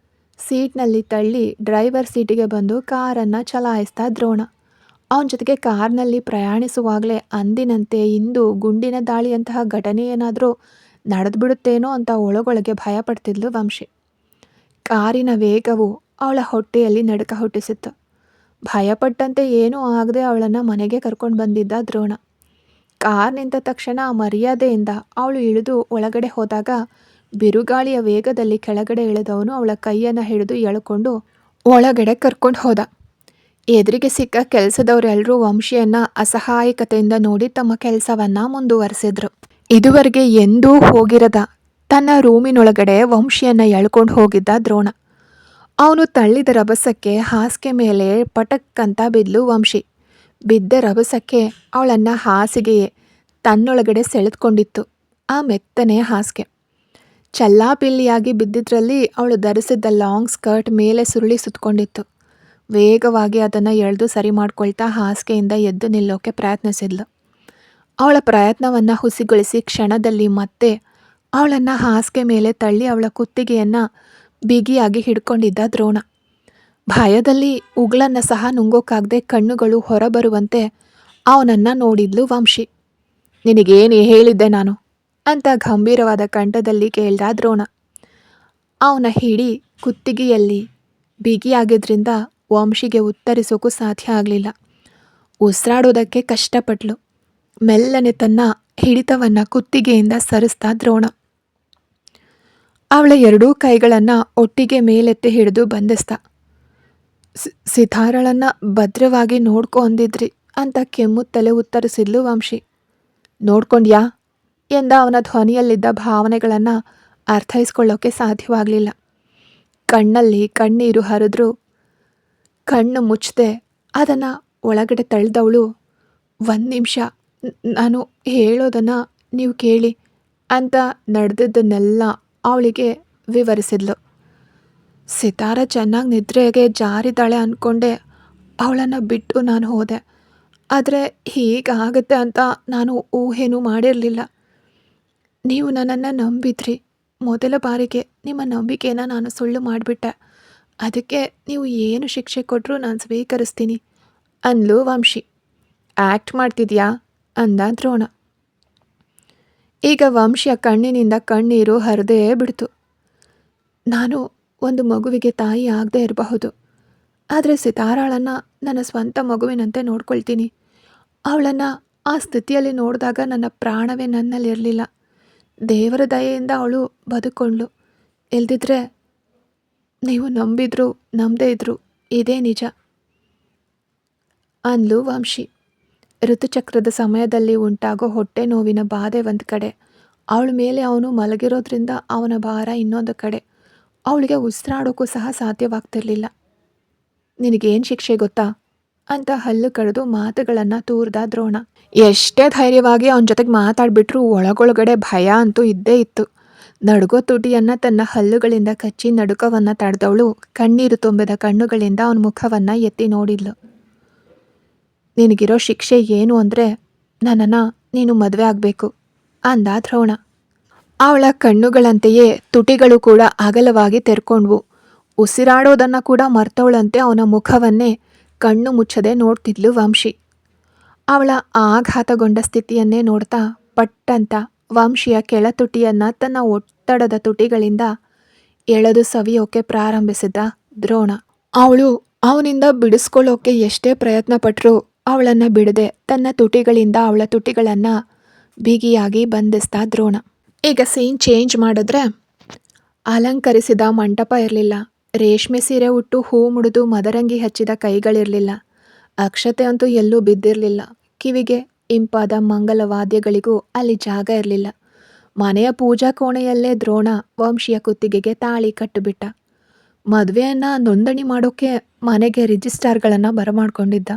Speaker 1: ಸೀಟ್ನಲ್ಲಿ ತಳ್ಳಿ ಡ್ರೈವರ್ ಸೀಟಿಗೆ ಬಂದು ಕಾರನ್ನು ಚಲಾಯಿಸ್ತಾ ದ್ರೋಣ. ಅವನ ಜೊತೆಗೆ ಕಾರ್ನಲ್ಲಿ ಪ್ರಯಾಣಿಸುವಾಗಲೇ ಅಂದಿನಂತೆ ಇಂದು ಗುಂಡಿನ ದಾಳಿಯಂತಹ ಘಟನೆ ಏನಾದರೂ ನಡೆದುಬಿಡುತ್ತೇನೋ ಅಂತ ಒಳಗೊಳಗೆ ಭಯಪಡ್ತಿದ್ಲು ವಂಶಿ. ಕಾರಿನ ವೇಗವು ಅವಳ ಹೊಟ್ಟೆಯಲ್ಲಿ ನಡುಕ ಹುಟ್ಟಿಸಿತ್ತು. ಭಯಪಟ್ಟಂತೆ ಏನೂ ಆಗದೆ ಅವಳನ್ನು ಮನೆಗೆ ಕರ್ಕೊಂಡು ಬಂದಿದ್ದ ದ್ರೋಣ. ಕಾರ್ ನಿಂತ ತಕ್ಷಣ ಮರ್ಯಾದೆಯಿಂದ ಅವಳು ಇಳಿದು ಒಳಗಡೆ ಹೋದಾಗ ಬಿರುಗಾಳಿಯ ವೇಗದಲ್ಲಿ ಕೆಳಗಡೆ ಇಳಿದವನು ಅವಳ ಕೈಯನ್ನು ಹಿಡಿದು ಎಳ್ಕೊಂಡು ಒಳಗಡೆ ಕರ್ಕೊಂಡು ಹೋದ. ಎದುರಿಗೆ ಸಿಕ್ಕ ಕೆಲಸದವರೆಲ್ಲರೂ ವಂಶಿಯನ್ನ ಅಸಹಾಯಕತೆಯಿಂದ ನೋಡಿ ತಮ್ಮ ಕೆಲಸವನ್ನ ಮುಂದುವರೆಸಿದ್ರು. ಇದುವರೆಗೆ ಎಂದೂ ಹೋಗಿರದ ತನ್ನ ರೂಮಿನೊಳಗಡೆ ವಂಶಿಯನ್ನ ಎಳ್ಕೊಂಡು ಹೋಗಿದ್ದ ದ್ರೋಣ. ಅವನು ತಳ್ಳಿದ ರಭಸಕ್ಕೆ ಹಾಸಿಗೆ ಮೇಲೆ ಪಟಕ್ಕಂತ ಬಿದ್ಲು ವಂಶಿ. ಬಿದ್ದ ರಭಸಕ್ಕೆ ಅವಳನ್ನ ಹಾಸಿಗೆಯೇ ತನ್ನೊಳಗಡೆ ಸೆಳೆದುಕೊಂಡಿತ್ತು. ಆ ಮೆತ್ತನೆ ಹಾಸಿಗೆ ಚಲ್ಲಾಪಿಲ್ಲಿಯಾಗಿ ಬಿದ್ದಿದ್ರಲ್ಲಿ ಅವಳು ಧರಿಸಿದ್ದ ಲಾಂಗ್ ಸ್ಕರ್ಟ್ ಮೇಲೆ ಸುರುಳಿ ಸುತ್ತಕೊಂಡಿತ್ತು. ವೇಗವಾಗಿ ಅದನ್ನು ಎಳೆದು ಸರಿ ಮಾಡ್ಕೊಳ್ತಾ ಹಾಸಿಗೆಯಿಂದ ಎದ್ದು ನಿಲ್ಲೋಕೆ ಪ್ರಯತ್ನಿಸಿದ್ಲು. ಅವಳ ಪ್ರಯತ್ನವನ್ನು ಹುಸಿಗೊಳಿಸಿ ಕ್ಷಣದಲ್ಲಿ ಮತ್ತೆ ಅವಳನ್ನು ಹಾಸಿಗೆ ಮೇಲೆ ತಳ್ಳಿ ಅವಳ ಕುತ್ತಿಗೆಯನ್ನು ಬಿಗಿಯಾಗಿ ಹಿಡ್ಕೊಂಡಿದ್ದ ದ್ರೋಣ. ಭಯದಲ್ಲಿ ಉಗುಳನ್ನು ಸಹ ನುಂಗೋಕ್ಕಾಗದೆ ಕಣ್ಣುಗಳು ಹೊರಬರುವಂತೆ ಅವನನ್ನು ನೋಡಿದ್ಲು ವಂಶಿ. ನಿನಗೇನು ಹೇಳಿದ್ದೆ ನಾನು ಅಂತ ಗಂಭೀರವಾದ ಕಂಠದಲ್ಲಿ ಕೇಳ್ದ ದ್ರೋಣ. ಅವನ ಹಿಡಿ ಕುತ್ತಿಗೆಯಲ್ಲಿ ಬಿಗಿಯಾಗಿದ್ರಿಂದ ವಂಶಿಗೆ ಉತ್ತರಿಸೋಕ್ಕೂ ಸಾಧ್ಯ ಆಗಲಿಲ್ಲ. ಉಸಿರಾಡೋದಕ್ಕೆ ಕಷ್ಟಪಟ್ಲು. ಮೆಲ್ಲನೆ ತನ್ನ ಹಿಡಿತವನ್ನು ಕುತ್ತಿಗೆಯಿಂದ ಸರಿಸ್ತಾ ದ್ರೋಣ. ಅವಳ ಎರಡೂ ಕೈಗಳನ್ನು ಒಟ್ಟಿಗೆ ಮೇಲೆತ್ತಿ ಹಿಡಿದು ಬಂಧಿಸ್ತ. ಸಿತಾರಳನ್ನು ಭದ್ರವಾಗಿ ನೋಡ್ಕೊ ಅಂದಿದ್ರಿ ಅಂತ ಕೆಮ್ಮುತ್ತಲೇ ಉತ್ತರಿಸಿದ್ಲು ವಂಶಿ. ನೋಡ್ಕೊಂಡ್ಯಾ ಎಂದ ಅವನ ಧ್ವನಿಯಲ್ಲಿದ್ದ ಭಾವನೆಗಳನ್ನು ಅರ್ಥೈಸ್ಕೊಳ್ಳೋಕೆ ಸಾಧ್ಯವಾಗಲಿಲ್ಲ. ಕಣ್ಣಲ್ಲಿ ಕಣ್ಣೀರು ಹರಿದ್ರು ಕಣ್ಣು ಮುಚ್ಚದೆ ಅದನ್ನು ಒಳಗಡೆ ತಳ್ಳಿದವಳು, ಒಂದು ನಿಮಿಷ ನಾನು ಹೇಳೋದನ್ನು ನೀವು ಕೇಳಿ ಅಂತ ನಡೆದಿದ್ದನ್ನೆಲ್ಲ ಅವಳಿಗೆ ವಿವರಿಸಿದ್ಲು. ಸಿತಾರ ಚೆನ್ನಾಗಿ ನಿದ್ರೆಗೆ ಜಾರಿದಾಳೆ ಅಂದ್ಕೊಂಡೆ ಅವಳನ್ನು ಬಿಟ್ಟು ನಾನು ಹೋದೆ. ಆದರೆ ಹೀಗಾಗುತ್ತೆ ಅಂತ ನಾನು ಊಹೆನೂ ಮಾಡಿರಲಿಲ್ಲ. ನೀವು ನನ್ನನ್ನು ನಂಬಿದ್ರಿ. ಮೊದಲ ಬಾರಿಗೆ ನಿಮ್ಮ ನಂಬಿಕೆನ ನಾನು ಸುಳ್ಳು ಮಾಡಿಬಿಟ್ಟೆ. ಅದಕ್ಕೆ ನೀವು ಏನು ಶಿಕ್ಷೆ ಕೊಟ್ಟರೂ ನಾನು ಸ್ವೀಕರಿಸ್ತೀನಿ ಅಂದ್ಲು ವಂಶಿ. ಆ್ಯಕ್ಟ್ ಮಾಡ್ತಿದ್ಯಾ ಅಂದ ದ್ರೋಣ. ಈಗ ವಂಶಿಯ ಕಣ್ಣಿನಿಂದ ಕಣ್ಣೀರು ಹರಿದೇ ಬಿಡ್ತು. ನಾನು ಒಂದು ಮಗುವಿಗೆ ತಾಯಿ ಆಗದೆ ಇರಬಹುದು, ಆದರೆ ಸಿತಾರಾಳನ್ನು ನನ್ನ ಸ್ವಂತ ಮಗುವಿನಂತೆ ನೋಡ್ಕೊಳ್ತೀನಿ. ಅವಳನ್ನು ಆ ಸ್ಥಿತಿಯಲ್ಲಿ ನೋಡಿದಾಗ ನನ್ನ ಪ್ರಾಣವೇ ನನ್ನಲ್ಲಿರಲಿಲ್ಲ. ದೇವರ ದಯೆಯಿಂದ ಅವಳು ಬದುಕೊಂಡ್ಳು. ಇಲ್ದಿದ್ರೆ ನೀವು ನಂಬಿದ್ರು ನಂಬದೇ ಇದ್ರು ಇದೇ ನಿಜ ಅಂದ್ಲು ವಂಶಿ. ಋತುಚಕ್ರದ ಸಮಯದಲ್ಲಿ ಉಂಟಾಗೋ ಹೊಟ್ಟೆ ನೋವಿನ ಬಾಧೆ ಒಂದು ಕಡೆ, ಅವಳ ಮೇಲೆ ಅವನು ಮಲಗಿರೋದ್ರಿಂದ ಅವನ ಭಾರ ಇನ್ನೊಂದು ಕಡೆ. ಅವಳಿಗೆ ಉಸಿರಾಡೋಕ್ಕೂ ಸಹ ಸಾಧ್ಯವಾಗ್ತಿರ್ಲಿಲ್ಲ. ನಿನಗೇನು ಶಿಕ್ಷೆ ಗೊತ್ತಾ ಅಂತ ಹಲ್ಲು ಕಡಿದು ಮಾತುಗಳನ್ನು ತೂರ್ದ ದ್ರೋಣ. ಎಷ್ಟೇ ಧೈರ್ಯವಾಗಿ ಅವನ ಜೊತೆಗೆ ಮಾತಾಡ್ಬಿಟ್ರೂ ಒಳಗೊಳಗಡೆ ಭಯ ಅಂತೂ ಇದ್ದೇ ಇತ್ತು. ನಡುಗೋ ತುಟಿಯನ್ನು ತನ್ನ ಹಲ್ಲುಗಳಿಂದ ಕಚ್ಚಿ ನಡುಕವನ್ನು ತಡೆದವಳು ಕಣ್ಣೀರು ತುಂಬಿದ ಕಣ್ಣುಗಳಿಂದ ಅವನ ಮುಖವನ್ನು ಎತ್ತಿ ನೋಡಿದ್ಲು. ನಿನಗಿರೋ ಶಿಕ್ಷೆ ಏನು ಅಂದರೆ ನನ್ನನ್ನು ನೀನು ಮದುವೆ ಆಗಬೇಕು ಅಂದ ದ್ರೋಣ. ಅವಳ ಕಣ್ಣುಗಳಂತೆಯೇ ತುಟಿಗಳು ಕೂಡ ಅಗಲವಾಗಿ ತೆರ್ಕೊಂಡ್ವು. ಉಸಿರಾಡೋದನ್ನು ಕೂಡ ಮರ್ತವಳಂತೆ ಅವನ ಮುಖವನ್ನೇ ಕಣ್ಣು ಮುಚ್ಚದೆ ನೋಡ್ತಿದ್ಲು ವಂಶಿ. ಅವಳ ಆಘಾತಗೊಂಡ ಸ್ಥಿತಿಯನ್ನೇ ನೋಡ್ತಾ ಪಟ್ಟಂತ ವಂಶಿಯ ಕೆಳತುಟಿಯನ್ನು ತನ್ನ ಒತ್ತಡದ ತುಟಿಗಳಿಂದ ಎಳೆದು ಸವಿಯೋಕೆ ಪ್ರಾರಂಭಿಸಿದ್ದ ದ್ರೋಣ. ಅವಳು ಅವನಿಂದ ಬಿಡಿಸ್ಕೊಳ್ಳೋಕೆ ಎಷ್ಟೇ ಪ್ರಯತ್ನ ಪಟ್ಟರೂ ಅವಳನ್ನು ಬಿಡದೆ ತನ್ನ ತುಟಿಗಳಿಂದ ಅವಳ ತುಟಿಗಳನ್ನು ಬಿಗಿಯಾಗಿ ಬಂಧಿಸ್ತಾ ದ್ರೋಣ. ಈಗ ಸೀನ್ ಚೇಂಜ್ ಮಾಡಿದ್ರೆ ಅಲಂಕರಿಸಿದ ಮಂಟಪ ಇರಲಿಲ್ಲ. ರೇಷ್ಮೆ ಸೀರೆ ಉಟ್ಟು ಹೂ ಮುಡಿದು ಮದರಂಗಿ ಹಚ್ಚಿದ ಕೈಗಳಿರಲಿಲ್ಲ. ಅಕ್ಷತೆ ಅಂತೂ ಎಲ್ಲೂ ಬಿದ್ದಿರಲಿಲ್ಲ. ಕಿವಿಗೆ ಇಂಪಾದ ಮಂಗಲ ವಾದ್ಯಗಳಿಗೂ ಅಲ್ಲಿ ಜಾಗ ಇರಲಿಲ್ಲ. ಮನೆಯ ಪೂಜಾ ಕೋಣೆಯಲ್ಲೇ ದ್ರೋಣ ವಂಶಿಯ ಕುತ್ತಿಗೆಗೆ ತಾಳಿ ಕಟ್ಟುಬಿಟ್ಟ. ಮದುವೆಯನ್ನು ನೋಂದಣಿ ಮಾಡೋಕ್ಕೆ ಮನೆಗೆ ರಿಜಿಸ್ಟ್ರಾರ್ಗಳನ್ನು ಬರಮಾಡ್ಕೊಂಡಿದ್ದ.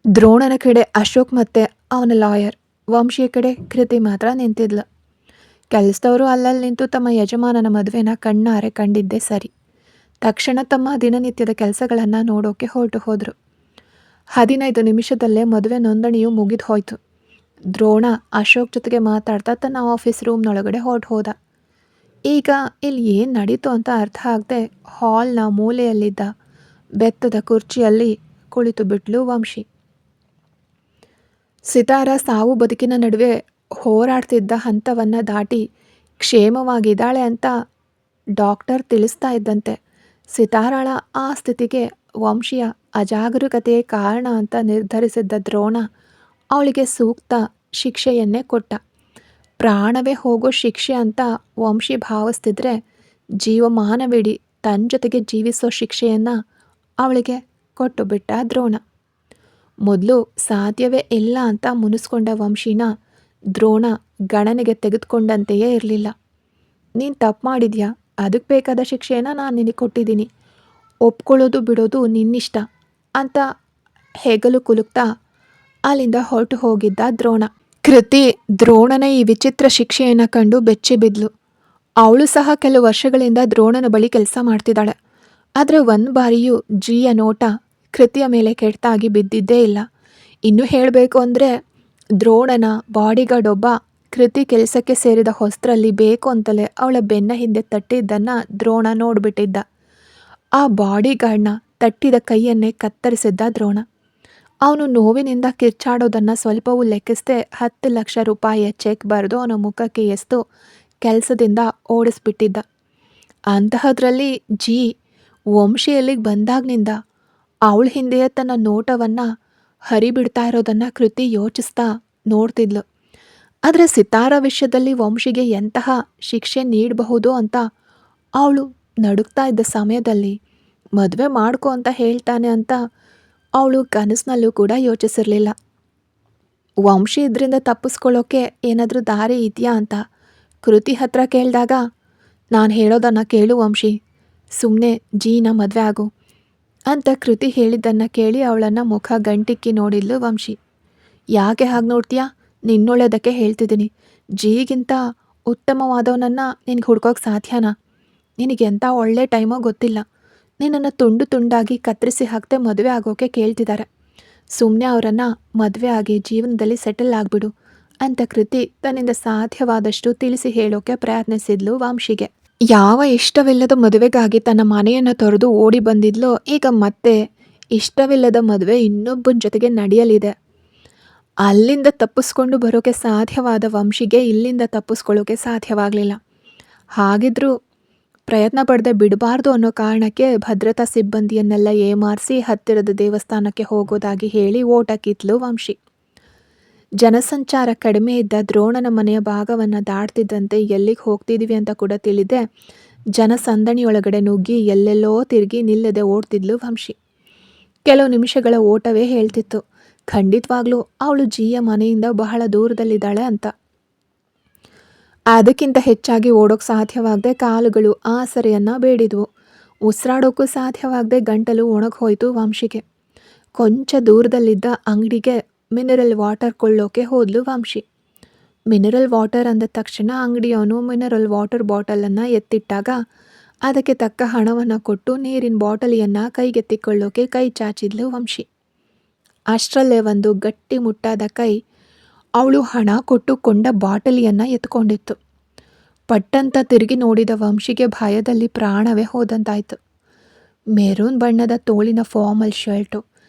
Speaker 1: ದ್ರೋಣನ ಕಡೆ ಅಶೋಕ್ ಮತ್ತು ಅವನ ಲಾಯರ್, ವಂಶಿಯ ಕಡೆ ಕೃತಿ ಮಾತ್ರ ನಿಂತಿದ್ಲು. ಕೆಲಸದವರು ಅಲ್ಲಲ್ಲಿ ನಿಂತು ತಮ್ಮ ಯಜಮಾನನ ಮದುವೆನ ಕಣ್ಣಾರೆ ಕಂಡಿದ್ದೇ ಸರಿ. ತಕ್ಷಣ ತಮ್ಮ ದಿನನಿತ್ಯದ ಕೆಲಸಗಳನ್ನು ನೋಡೋಕೆ ಹೊರಟು ಹೋದರು. 15 ನಿಮಿಷದಲ್ಲೇ ಮದುವೆ ನೋಂದಣಿಯು ಮುಗಿದು ಹೋಯಿತು. ದ್ರೋಣ ಅಶೋಕ್ ಜೊತೆಗೆ ಮಾತಾಡ್ತಾ ತನ್ನ ಆಫೀಸ್ ರೂಮ್ನೊಳಗಡೆ ಹೊರಟು ಹೋದ. ಈಗ ಇಲ್ಲಿ ಏನು ನಡೀತು ಅಂತ ಅರ್ಥ ಆಗದೆ ಹಾಲ್ನ ಮೂಲೆಯಲ್ಲಿದ್ದ ಬೆತ್ತದ ಕುರ್ಚಿಯಲ್ಲಿ ಕುಳಿತು ಬಿಟ್ಲು ವಂಶಿ. ಸಿತಾರ ಸಾವು ಬದುಕಿನ ನಡುವೆ ಹೋರಾಡ್ತಿದ್ದ ಹಂತವನ್ನು ದಾಟಿ ಕ್ಷೇಮವಾಗಿದ್ದಾಳೆ ಅಂತ ಡಾಕ್ಟರ್ ತಿಳಿಸ್ತಾ ಇದ್ದಂತೆ ಸಿತಾರಾಳ ಆ ಸ್ಥಿತಿಗೆ ವಂಶಿಯ ಅಜಾಗರೂಕತೆಯೇ ಕಾರಣ ಅಂತ ನಿರ್ಧರಿಸಿದ್ದ ದ್ರೋಣ ಅವಳಿಗೆ ಸೂಕ್ತ ಶಿಕ್ಷೆಯನ್ನೇ ಕೊಟ್ಟ. ಪ್ರಾಣವೇ ಹೋಗೋ ಶಿಕ್ಷೆ ಅಂತ ವಂಶಿ ಭಾವಿಸ್ತಿದ್ರೆ ಜೀವಮಾನವಿಡೀ ತನ್ನ ಜೊತೆಗೆ ಜೀವಿಸೋ ಶಿಕ್ಷೆಯನ್ನು ಅವಳಿಗೆ ಕೊಟ್ಟು ಬಿಟ್ಟ ದ್ರೋಣ. ಮೊದಲು ಸಾಧ್ಯವೇ ಇಲ್ಲ ಅಂತ ಮುನಿಸ್ಕೊಂಡ ವಂಶಿನ ದ್ರೋಣ ಗಣನೆಗೆ ತೆಗೆದುಕೊಂಡಂತೆಯೇ ಇರಲಿಲ್ಲ. ನೀನು ತಪ್ಪು ಮಾಡಿದ್ಯಾ, ಅದಕ್ಕೆ ಬೇಕಾದ ಶಿಕ್ಷೆಯನ್ನು ನಾನು ನಿನಗೆ ಕೊಟ್ಟಿದ್ದೀನಿ, ಒಪ್ಕೊಳ್ಳೋದು ಬಿಡೋದು ನಿನ್ನಿಷ್ಟ ಅಂತ ಹೆಗಲು ಕುಲುಕ್ತಾ ಅಲ್ಲಿಂದ ಹೊರಟು ಹೋಗಿದ್ದ ದ್ರೋಣ. ಕೃತಿ ದ್ರೋಣನ ಈ ವಿಚಿತ್ರ ಶಿಕ್ಷೆಯನ್ನು ಕಂಡು ಬೆಚ್ಚಿ ಬಿದ್ಲು. ಅವಳು ಸಹ ಕೆಲವು ವರ್ಷಗಳಿಂದ ದ್ರೋಣನ ಬಳಿ ಕೆಲಸ ಮಾಡ್ತಿದ್ದಾಳೆ. ಆದರೆ ಒಂದು ಬಾರಿಯೂ ಜಿಯ ನೋಟ ಕೃತಿಯ ಮೇಲೆ ಕೆಟ್ಟಾಗಿ ಬಿದ್ದಿದ್ದೇ ಇಲ್ಲ. ಇನ್ನೂ ಹೇಳಬೇಕು ಅಂದರೆ ದ್ರೋಣನ ಬಾಡಿಗಾರ್ಡ್ ಒಬ್ಬ ಕೃತಿ ಕೆಲಸಕ್ಕೆ ಸೇರಿದ ಹೊಸ್ತ್ರಲ್ಲಿ ಬೇಕು ಅಂತಲೇ ಅವಳ ಬೆನ್ನ ಹಿಂದೆ ತಟ್ಟಿದ್ದನ್ನು ದ್ರೋಣ ನೋಡಿಬಿಟ್ಟಿದ್ದ. ಆ ಬಾಡಿಗಾರ್ಡ್ನ ತಟ್ಟಿದ ಕೈಯನ್ನೇ ಕತ್ತರಿಸಿದ್ದ ದ್ರೋಣ. ಅವನು ನೋವಿನಿಂದ ಕಿರ್ಚಾಡೋದನ್ನು ಸ್ವಲ್ಪವೂ ಲೆಕ್ಕಿಸದೆ 10 ಲಕ್ಷ ರೂಪಾಯಿಯ ಚೆಕ್ ಬರೆದು ಅವನ ಮುಖಕ್ಕೆ ಎಸ್ದು ಕೆಲಸದಿಂದ ಓಡಿಸ್ಬಿಟ್ಟಿದ್ದ. ಅಂತಹದ್ರಲ್ಲಿ ಜಿ ವಂಶಿಯಲ್ಲಿಗೆ ಬಂದಾಗ್ನಿಂದ ಅವಳ ಹಿಂದೆಯೇ ತನ್ನ ನೋಟವನ್ನು ಹರಿಬಿಡ್ತಾ ಇರೋದನ್ನು ಕೃತಿ ಯೋಚಿಸ್ತಾ ನೋಡ್ತಿದ್ಲು. ಆದರೆ ಸಿತಾರ ವಿಷಯದಲ್ಲಿ ವಂಶಿಗೆ ಎಂತಹ ಶಿಕ್ಷೆ ನೀಡಬಹುದು ಅಂತ ಅವಳು ನಡುಗ್ತಾ ಇದ್ದ ಸಮಯದಲ್ಲಿ ಮದುವೆ ಮಾಡ್ಕೊ ಅಂತ ಹೇಳ್ತಾನೆ ಅಂತ ಅವಳು ಕನಸಿನಲ್ಲೂ ಕೂಡ ಯೋಚಿಸಿರಲಿಲ್ಲ. ವಂಶಿ ಇದರಿಂದ ತಪ್ಪಿಸ್ಕೊಳ್ಳೋಕೆ ಏನಾದರೂ ದಾರಿ ಇದೆಯಾ ಅಂತ ಕೃತಿ ಹತ್ರ ಕೇಳಿದಾಗ, ನಾನು ಹೇಳೋದನ್ನು ಕೇಳು ವಂಶಿ, ಸುಮ್ಮನೆ ಜೀನ ಮದುವೆ ಆಗು ಅಂತ ಕೃತಿ ಹೇಳಿದ್ದನ್ನು ಕೇಳಿ ಅವಳನ್ನು ಮುಖ ಗಂಟಿಕ್ಕಿ ನೋಡಿದ್ಲು ವಂಶಿ. ಯಾಕೆ ಹಾಗೆ ನೋಡ್ತೀಯಾ, ನಿನ್ನೊಳ್ಳೆದಕ್ಕೆ ಹೇಳ್ತಿದ್ದೀನಿ. ಜಿಗಿಂತ ಉತ್ತಮವಾದವನನ್ನು ನಿನಗೆ ಹುಡ್ಕೋಕೆ ಸಾಧ್ಯನಾ? ನಿನಗೆ ಎಂಥ ಒಳ್ಳೆ ಟೈಮೋ ಗೊತ್ತಿಲ್ಲ. ನಿನ್ನನ್ನು ತುಂಡು ತುಂಡಾಗಿ ಕತ್ತರಿಸಿ ಹಾಕ್ತೆ ಮದುವೆ ಆಗೋಕೆ ಕೇಳ್ತಿದ್ದಾರೆ. ಸುಮ್ಮನೆ ಅವರನ್ನು ಮದುವೆ ಆಗಿ ಜೀವನದಲ್ಲಿ ಸೆಟಲ್ ಆಗಿಬಿಡು ಅಂತ ಕೃತಿ ತನ್ನಿಂದ ಸಾಧ್ಯವಾದಷ್ಟು ತಿಳಿಸಿ ಹೇಳೋಕೆ ಪ್ರಯತ್ನಿಸಿದ್ಲು ವಂಶಿಗೆ. ಯಾವ ಇಷ್ಟವಿಲ್ಲದ ಮದುವೆಗಾಗಿ ತನ್ನ ಮನೆಯನ್ನು ತೊರೆದು ಓಡಿ ಬಂದಿದ್ಲೋ, ಈಗ ಮತ್ತೆ ಇಷ್ಟವಿಲ್ಲದ ಮದುವೆ ಇನ್ನೊಬ್ಬನ ಜೊತೆಗೆ ನಡೆಯಲಿದೆ. ಅಲ್ಲಿಂದ ತಪ್ಪಿಸ್ಕೊಂಡು ಬರೋಕೆ ಸಾಧ್ಯವಾದ ವಂಶಿಗೆ ಇಲ್ಲಿಂದ ತಪ್ಪಿಸ್ಕೊಳ್ಳೋಕೆ ಸಾಧ್ಯವಾಗಲಿಲ್ಲ. ಹಾಗಿದ್ರೂ ಪ್ರಯತ್ನ ಪಡದೆ ಬಿಡಬಾರ್ದು ಅನ್ನೋ ಕಾರಣಕ್ಕೆ ಭದ್ರತಾ ಸಿಬ್ಬಂದಿಯನ್ನೆಲ್ಲ ಏಮಾರಿಸಿ ಹತ್ತಿರದ ದೇವಸ್ಥಾನಕ್ಕೆ ಹೋಗೋದಾಗಿ ಹೇಳಿ ಓಟ ಕಿತ್ಲು ವಂಶಿ. ಜನಸಂಚಾರ ಕಡಿಮೆ ಇದ್ದ ದ್ರೋಣನ ಮನೆಯ ಭಾಗವನ್ನು ದಾಟ್ತಿದ್ದಂತೆ ಎಲ್ಲಿಗೆ ಹೋಗ್ತಿದ್ದೀವಿ ಅಂತ ಕೂಡ ತಿಳಿದೆ ಜನಸಂದಣಿಯೊಳಗಡೆ ನುಗ್ಗಿ ಎಲ್ಲೆಲ್ಲೋ ತಿರುಗಿ ನಿಲ್ಲದೆ ಓಡ್ತಿದ್ಲು ವಂಶಿ. ಕೆಲವು ನಿಮಿಷಗಳ ಓಟವೇ ಹೇಳ್ತಿತ್ತು ಖಂಡಿತವಾಗ್ಲೂ ಅವಳು ಜಿಯ ಮನೆಯಿಂದ ಬಹಳ ದೂರದಲ್ಲಿದ್ದಾಳೆ ಅಂತ. ಅದಕ್ಕಿಂತ ಹೆಚ್ಚಾಗಿ ಓಡೋಕ್ಕೆ ಸಾಧ್ಯವಾಗದೆ ಕಾಲುಗಳು ಆಸರೆಯನ್ನು ಬೇಡಿದ್ವು. ಉಸಿರಾಡೋಕ್ಕೂ ಸಾಧ್ಯವಾಗದೆ ಗಂಟಲು ಒಣಗಿ ಹೋಯಿತು ವಂಶಿಗೆ. ಕೊಂಚ ದೂರದಲ್ಲಿದ್ದ ಅಂಗಡಿಗೆ ಮಿನರಲ್ ವಾಟರ್ ಕೊಳ್ಳೋಕೆ ಹೋದ್ಲು ವಂಶಿ. ಮಿನರಲ್ ವಾಟರ್ ಅಂದ ತಕ್ಷಣ ಅಂಗಡಿಯವನು ಮಿನರಲ್ ವಾಟರ್ ಬಾಟಲನ್ನು ಎತ್ತಿಟ್ಟಾಗ ಅದಕ್ಕೆ ತಕ್ಕ ಹಣವನ್ನು ಕೊಟ್ಟು ನೀರಿನ ಬಾಟಲಿಯನ್ನು ಕೈಗೆತ್ತಿಕೊಳ್ಳೋಕೆ ಕೈ ಚಾಚಿದ್ಲು ವಂಶಿ. ಅಷ್ಟರಲ್ಲೇ ಒಂದು ಗಟ್ಟಿ ಮುಟ್ಟಾದ ಕೈ ಅವಳು ಹಣ ಕೊಟ್ಟು ಕೊಂಡ ಬಾಟಲಿಯನ್ನು ಎತ್ಕೊಂಡಿತ್ತು. ಪಟ್ಟಂತ ತಿರುಗಿ ನೋಡಿದ ವಂಶಿಗೆ ಭಯದಲ್ಲಿ ಪ್ರಾಣವೇ ಹೋದಂತಾಯಿತು. ಮೆರೂನ್ ಬಣ್ಣದ ತೋಳಿನ ಫಾರ್ಮಲ್ ಶರ್ಟು,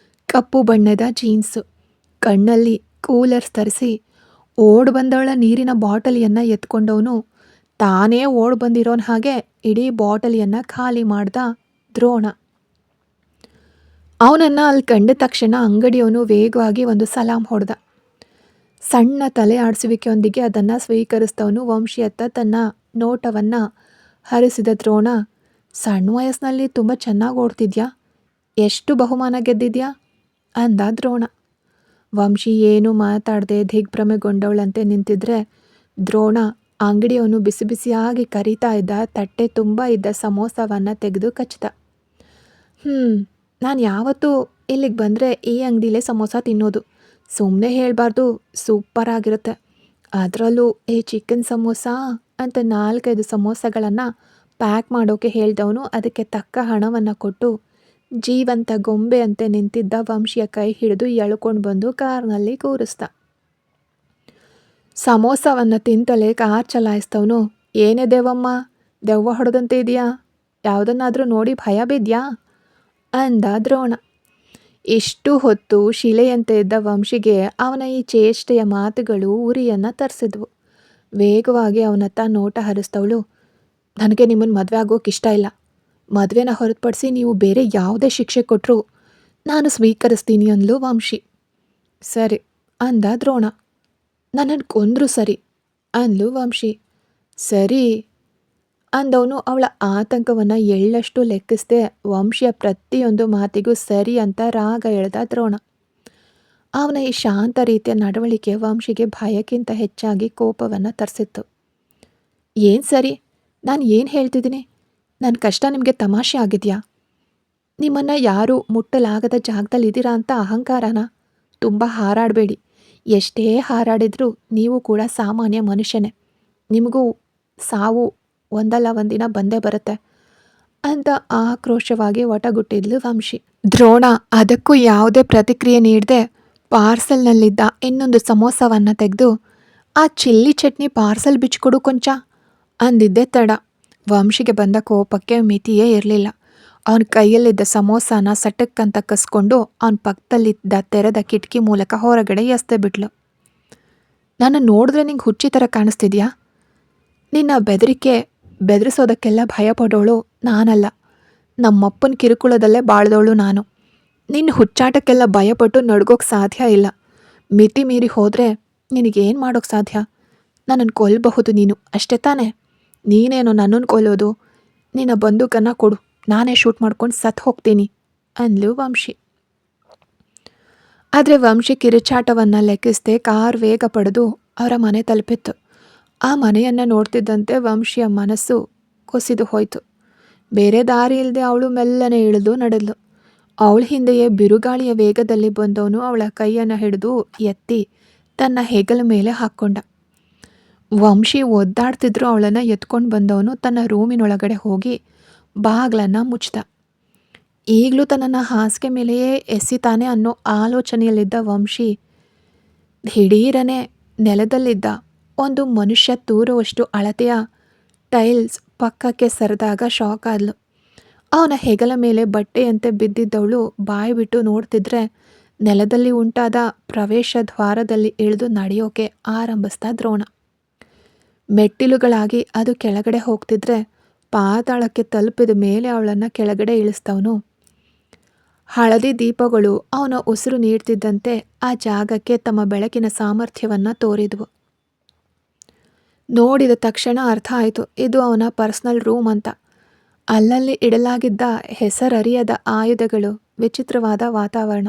Speaker 1: ಕಪ್ಪು ಬಣ್ಣದ ಜೀನ್ಸು, ಕಣ್ಣಲ್ಲಿ ಕೂಲರ್ಸ್ ತರಿಸಿ ಓಡ್ ಬಂದವಳ ನೀರಿನ ಬಾಟಲಿಯನ್ನು ಎತ್ಕೊಂಡವನು ತಾನೇ ಓಡ್ ಬಂದಿರೋನ್ ಹಾಗೆ ಇಡೀ ಬಾಟಲಿಯನ್ನು ಖಾಲಿ ಮಾಡ್ದ ದ್ರೋಣ. ಅವನನ್ನು ಅಲ್ಲಿ ಕಂಡ ತಕ್ಷಣ ಅಂಗಡಿಯವನು ವೇಗವಾಗಿ ಒಂದು ಸಲಾಮ್ ಹೊಡೆದ. ಸಣ್ಣ ತಲೆ ಆಡಿಸುವಿಕೆಯೊಂದಿಗೆ ಅದನ್ನು ಸ್ವೀಕರಿಸಿದವನು ವಂಶಿಯತ್ತ ತನ್ನ ನೋಟವನ್ನು ಹರಿಸಿದ ದ್ರೋಣ, ಸಣ್ಣ ವಯಸ್ಸಿನಲ್ಲಿ ತುಂಬ ಚೆನ್ನಾಗಿ ಓಡ್ತಿದ್ಯಾ, ಎಷ್ಟು ಬಹುಮಾನ ಗೆದ್ದಿದ್ಯಾ ಅಂದ ದ್ರೋಣ. ವಂಶಿ ಏನು ಮಾತಾಡದೆ ದಿಗ್ಭ್ರಮೆಗೊಂಡವಳಂತೆ ನಿಂತಿದ್ರೆ ದ್ರೋಣ ಅಂಗಡಿಯವನು ಬಿಸಿ ಬಿಸಿಯಾಗಿ ಕರೀತಾ ಇದ್ದ ತಟ್ಟೆ ತುಂಬ ಇದ್ದ ಸಮೋಸವನ್ನು ತೆಗೆದು ಕಚ್ಚಿದ. ನಾನು ಯಾವತ್ತೂ ಇಲ್ಲಿಗೆ ಬಂದರೆ ಈ ಅಂಗಡಿಲೇ ಸಮೋಸ ತಿನ್ನೋದು. ಸುಮ್ಮನೆ ಹೇಳಬಾರ್ದು, ಸೂಪರಾಗಿರುತ್ತೆ. ಅದರಲ್ಲೂ ಈ ಚಿಕನ್ ಸಮೋಸ ಅಂತ 4-5 ಸಮೋಸಗಳನ್ನು ಪ್ಯಾಕ್ ಮಾಡೋಕೆ ಹೇಳಿದವನು ಅದಕ್ಕೆ ತಕ್ಕ ಹಣವನ್ನು ಕೊಟ್ಟು ಜೀವಂತ ಗೊಂಬೆಯಂತೆ ನಿಂತಿದ್ದ ವಂಶಿಯ ಕೈ ಹಿಡಿದು ಎಳ್ಕೊಂಡು ಬಂದು ಕಾರ್ನಲ್ಲಿ ಕೂರಿಸ್ದ. ಸಮೋಸವನ್ನು ತಿಂತಲೇ ಕಾರ್ ಚಲಾಯಿಸಿದವನು, ಏನೇ ದೇವಮ್ಮ, ದೆವ್ವ ಹೊಡೆದಂತೆ ಇದೆಯಾ, ಯಾವುದನ್ನಾದರೂ ನೋಡಿ ಭಯ ಬಿದ್ಯಾ ಅಂದ ದ್ರೋಣ. ಇಷ್ಟು ಹೊತ್ತು ಶಿಲೆಯಂತೆ ಇದ್ದ ವಂಶಿಗೆ ಅವನ ಈ ಚೇಷ್ಟೆಯ ಮಾತುಗಳು ಉರಿಯನ್ನು ತರಿಸಿದ್ವು. ವೇಗವಾಗಿ ಅವನತ್ತ ನೋಟ ಹರಿಸಿದವಳು, ನನಗೆ ನಿಮ್ಮನ್ನು ಮದುವೆ ಆಗೋಕೆ ಇಷ್ಟ ಇಲ್ಲ. ಮದುವೆನ ಹೊರತುಪಡಿಸಿ ನೀವು ಬೇರೆ ಯಾವುದೇ ಶಿಕ್ಷೆ ಕೊಟ್ಟರು ನಾನು ಸ್ವೀಕರಿಸ್ತೀನಿ ಅಂದ್ಲು ವಂಶಿ. ಸರಿ ಅಂದ ದ್ರೋಣ. ನನ್ನನ್ನು ಕೊಂದ್ರು ಸರಿ ಅಂದ್ಲು ವಂಶಿ. ಸರಿ ಅಂದವನು ಅವಳ ಆತಂಕವನ್ನು ಎಳ್ಳಷ್ಟು ಲೆಕ್ಕಿಸದೆ ವಂಶಿಯ ಪ್ರತಿಯೊಂದು ಮಾತಿಗೂ ಸರಿ ಅಂತ ರಾಗ ಎಳೆದ ದ್ರೋಣ. ಅವನ ಈ ಶಾಂತ ರೀತಿಯ ನಡವಳಿಕೆ ವಂಶಿಗೆ ಭಯಕ್ಕಿಂತ ಹೆಚ್ಚಾಗಿ ಕೋಪವನ್ನು ತರಿಸಿತ್ತು. ಏನು ಸರಿ, ನಾನು ಏನು ಹೇಳ್ತಿದ್ದೀನಿ? ನನ್ನ ಕಷ್ಟ ನಿಮಗೆ ತಮಾಷೆ ಆಗಿದೆಯಾ? ನಿಮ್ಮನ್ನು ಯಾರೂ ಮುಟ್ಟಲಾಗದ ಜಾಗದಲ್ಲಿ ಇದ್ದೀರಾ ಅಂತ ಅಹಂಕಾರನ? ತುಂಬ ಹಾರಾಡಬೇಡಿ. ಎಷ್ಟೇ ಹಾರಾಡಿದ್ರೂ ನೀವು ಕೂಡ ಸಾಮಾನ್ಯ ಮನುಷ್ಯನೇ. ನಿಮಗೂ ಸಾವು ಒಂದಲ್ಲ ಒಂದಿನ ಬಂದೇ ಬರುತ್ತೆ ಅಂತ ಆಕ್ರೋಶವಾಗಿ ಒಟಗುಟ್ಟಿದ್ಲು ವಂಶಿ. ದ್ರೋಣ ಅದಕ್ಕೂ ಯಾವುದೇ ಪ್ರತಿಕ್ರಿಯೆ ನೀಡದೆ ಪಾರ್ಸಲ್ನಲ್ಲಿದ್ದ ಇನ್ನೊಂದು ಸಮೋಸವನ್ನು ತೆಗೆದು, ಆ ಚಿಲ್ಲಿ ಚಟ್ನಿ ಪಾರ್ಸಲ್ ಬಿಚ್ಚಿಕೊಡು ಕೊಂಚ ಅಂದಿದ್ದೆ ತಡ. ವಂಶಿಗೆ ಬಂದ ಕೋಪಕ್ಕೆ ಮಿತಿಯೇ ಇರಲಿಲ್ಲ. ಅವನ ಕೈಯಲ್ಲಿದ್ದ ಸಮೋಸಾನ ಸಟಕ್ಕಂತ ಕಸ್ಕೊಂಡು ಅವನ ಪಕ್ಕದಲ್ಲಿದ್ದ ತೆರೆದ ಕಿಟಕಿ ಮೂಲಕ ಹೊರಗಡೆ ಎಸ್ದೆ ಬಿಟ್ಲು. ನಾನು ನೋಡಿದ್ರೆ ನಿಂಗೆ ಹುಚ್ಚಿ ಥರ ಕಾಣಿಸ್ತಿದ್ಯಾ? ನಿನ್ನ ಬೆದರಿಸೋದಕ್ಕೆಲ್ಲ ಭಯಪಡೋಳು ನಾನಲ್ಲ. ನಮ್ಮಪ್ಪನ ಕಿರುಕುಳದಲ್ಲೇ ಬಾಳ್ದವಳು ನಾನು. ನಿನ್ನ ಹುಚ್ಚಾಟಕ್ಕೆಲ್ಲ ಭಯಪಟ್ಟು ನಡ್ಗೋಕ್ಕೆ ಸಾಧ್ಯ ಇಲ್ಲ. ಮಿತಿ ಮೀರಿ ಹೋದರೆ ನಿನಗೇನು ಮಾಡೋಕ್ಕೆ ಸಾಧ್ಯ? ನನ್ನನ್ನು ಕೊಲ್ಲಬಹುದು ನೀನು, ಅಷ್ಟೇ ತಾನೇ? ನೀನೇನು ನನ್ನನ್ನು ಕೊಲ್ಲೋದು? ನಿನ್ನ ಬಂದೂಕನ್ನು ಕೊಡು, ನಾನೇ ಶೂಟ್ ಮಾಡ್ಕೊಂಡು ಸತ್ತು ಹೋಗ್ತೀನಿ ಅಂದ್ಲು ವಂಶಿ. ಆದರೆ ವಂಶಿ ಕಿರುಚಾಟವನ್ನು ಲೆಕ್ಕಿಸದೆ ಕಾರ್ ವೇಗ ಪಡೆದು ಅವರ ಮನೆ ತಲುಪಿತ್ತು. ಆ ಮನೆಯನ್ನು ನೋಡ್ತಿದ್ದಂತೆ ವಂಶಿಯ ಮನಸ್ಸು ಕೊಸಿದು ಹೋಯಿತು. ಬೇರೆ ದಾರಿ ಇಲ್ಲದೆ ಅವಳು ಮೆಲ್ಲನೆ ಇಳಿದು ನಡೆದ್ಲು. ಅವಳ ಹಿಂದೆಯೇ ಬಿರುಗಾಳಿಯ ವೇಗದಲ್ಲಿ ಬಂದವನು ಅವಳ ಕೈಯನ್ನು ಹಿಡಿದು ಎತ್ತಿ ತನ್ನ ಹೆಗಲ ಮೇಲೆ ಹಾಕ್ಕೊಂಡ. ವಂಶಿ ಒದ್ದಾಡ್ತಿದ್ರು ಅವಳನ್ನು ಎತ್ಕೊಂಡು ಬಂದವನು ತನ್ನ ರೂಮಿನೊಳಗಡೆ ಹೋಗಿ ಬಾಗ್ಲನ್ನು ಮುಚ್ಚಿದ. ಈಗಲೂ ತನ್ನನ್ನು ಹಾಸಿಗೆ ಮೇಲೆಯೇ ಎಸಿತಾನೆ ಅನ್ನೋ ಆಲೋಚನೆಯಲ್ಲಿದ್ದ ವಂಶಿ ದಿಢೀರನೆ ನೆಲದಲ್ಲಿದ್ದ ಒಂದು ಮನುಷ್ಯ ತೂರುವಷ್ಟು ಅಳತೆಯ ಟೈಲ್ಸ್ ಪಕ್ಕಕ್ಕೆ ಸರಿದಾಗ ಶಾಕ್ ಆದ್ಲು. ಅವನ ಹೆಗಲ ಮೇಲೆ ಬಟ್ಟೆಯಂತೆ ಬಿದ್ದಿದ್ದವಳು ಬಾಯಿ ಬಿಟ್ಟು ನೋಡ್ತಿದ್ರೆ ನೆಲದಲ್ಲಿ ಉಂಟಾದ ಪ್ರವೇಶ ದ್ವಾರದಲ್ಲಿ ಇಳಿದು ನಡೆಯೋಕೆ ಆರಂಭಿಸ್ದ ದ್ರೋಣ. ಮೆಟ್ಟಿಲುಗಳಾಗಿ ಅದು ಕೆಳಗಡೆ ಹೋಗ್ತಿದ್ರೆ ಪಾತಾಳಕ್ಕೆ ತಲುಪಿದ ಮೇಲೆ ಅವಳನ್ನು ಕೆಳಗಡೆ ಇಳಿಸ್ತವನು. ಹಳದಿ ದೀಪಗಳು ಅವನ ಉಸಿರು ನೀಡ್ತಿದ್ದಂತೆ ಆ ಜಾಗಕ್ಕೆ ತಮ್ಮ ಬೆಳಕಿನ ಸಾಮರ್ಥ್ಯವನ್ನು ತೋರಿದ್ವು. ನೋಡಿದ ತಕ್ಷಣ ಅರ್ಥ ಆಯಿತು, ಇದು ಅವನ ಪರ್ಸನಲ್ ರೂಮ್ ಅಂತ. ಅಲ್ಲಲ್ಲಿ ಇಡಲಾಗಿದ್ದ ಹೆಸರರಿಯದ ಆಯುಧಗಳು, ವಿಚಿತ್ರವಾದ ವಾತಾವರಣ,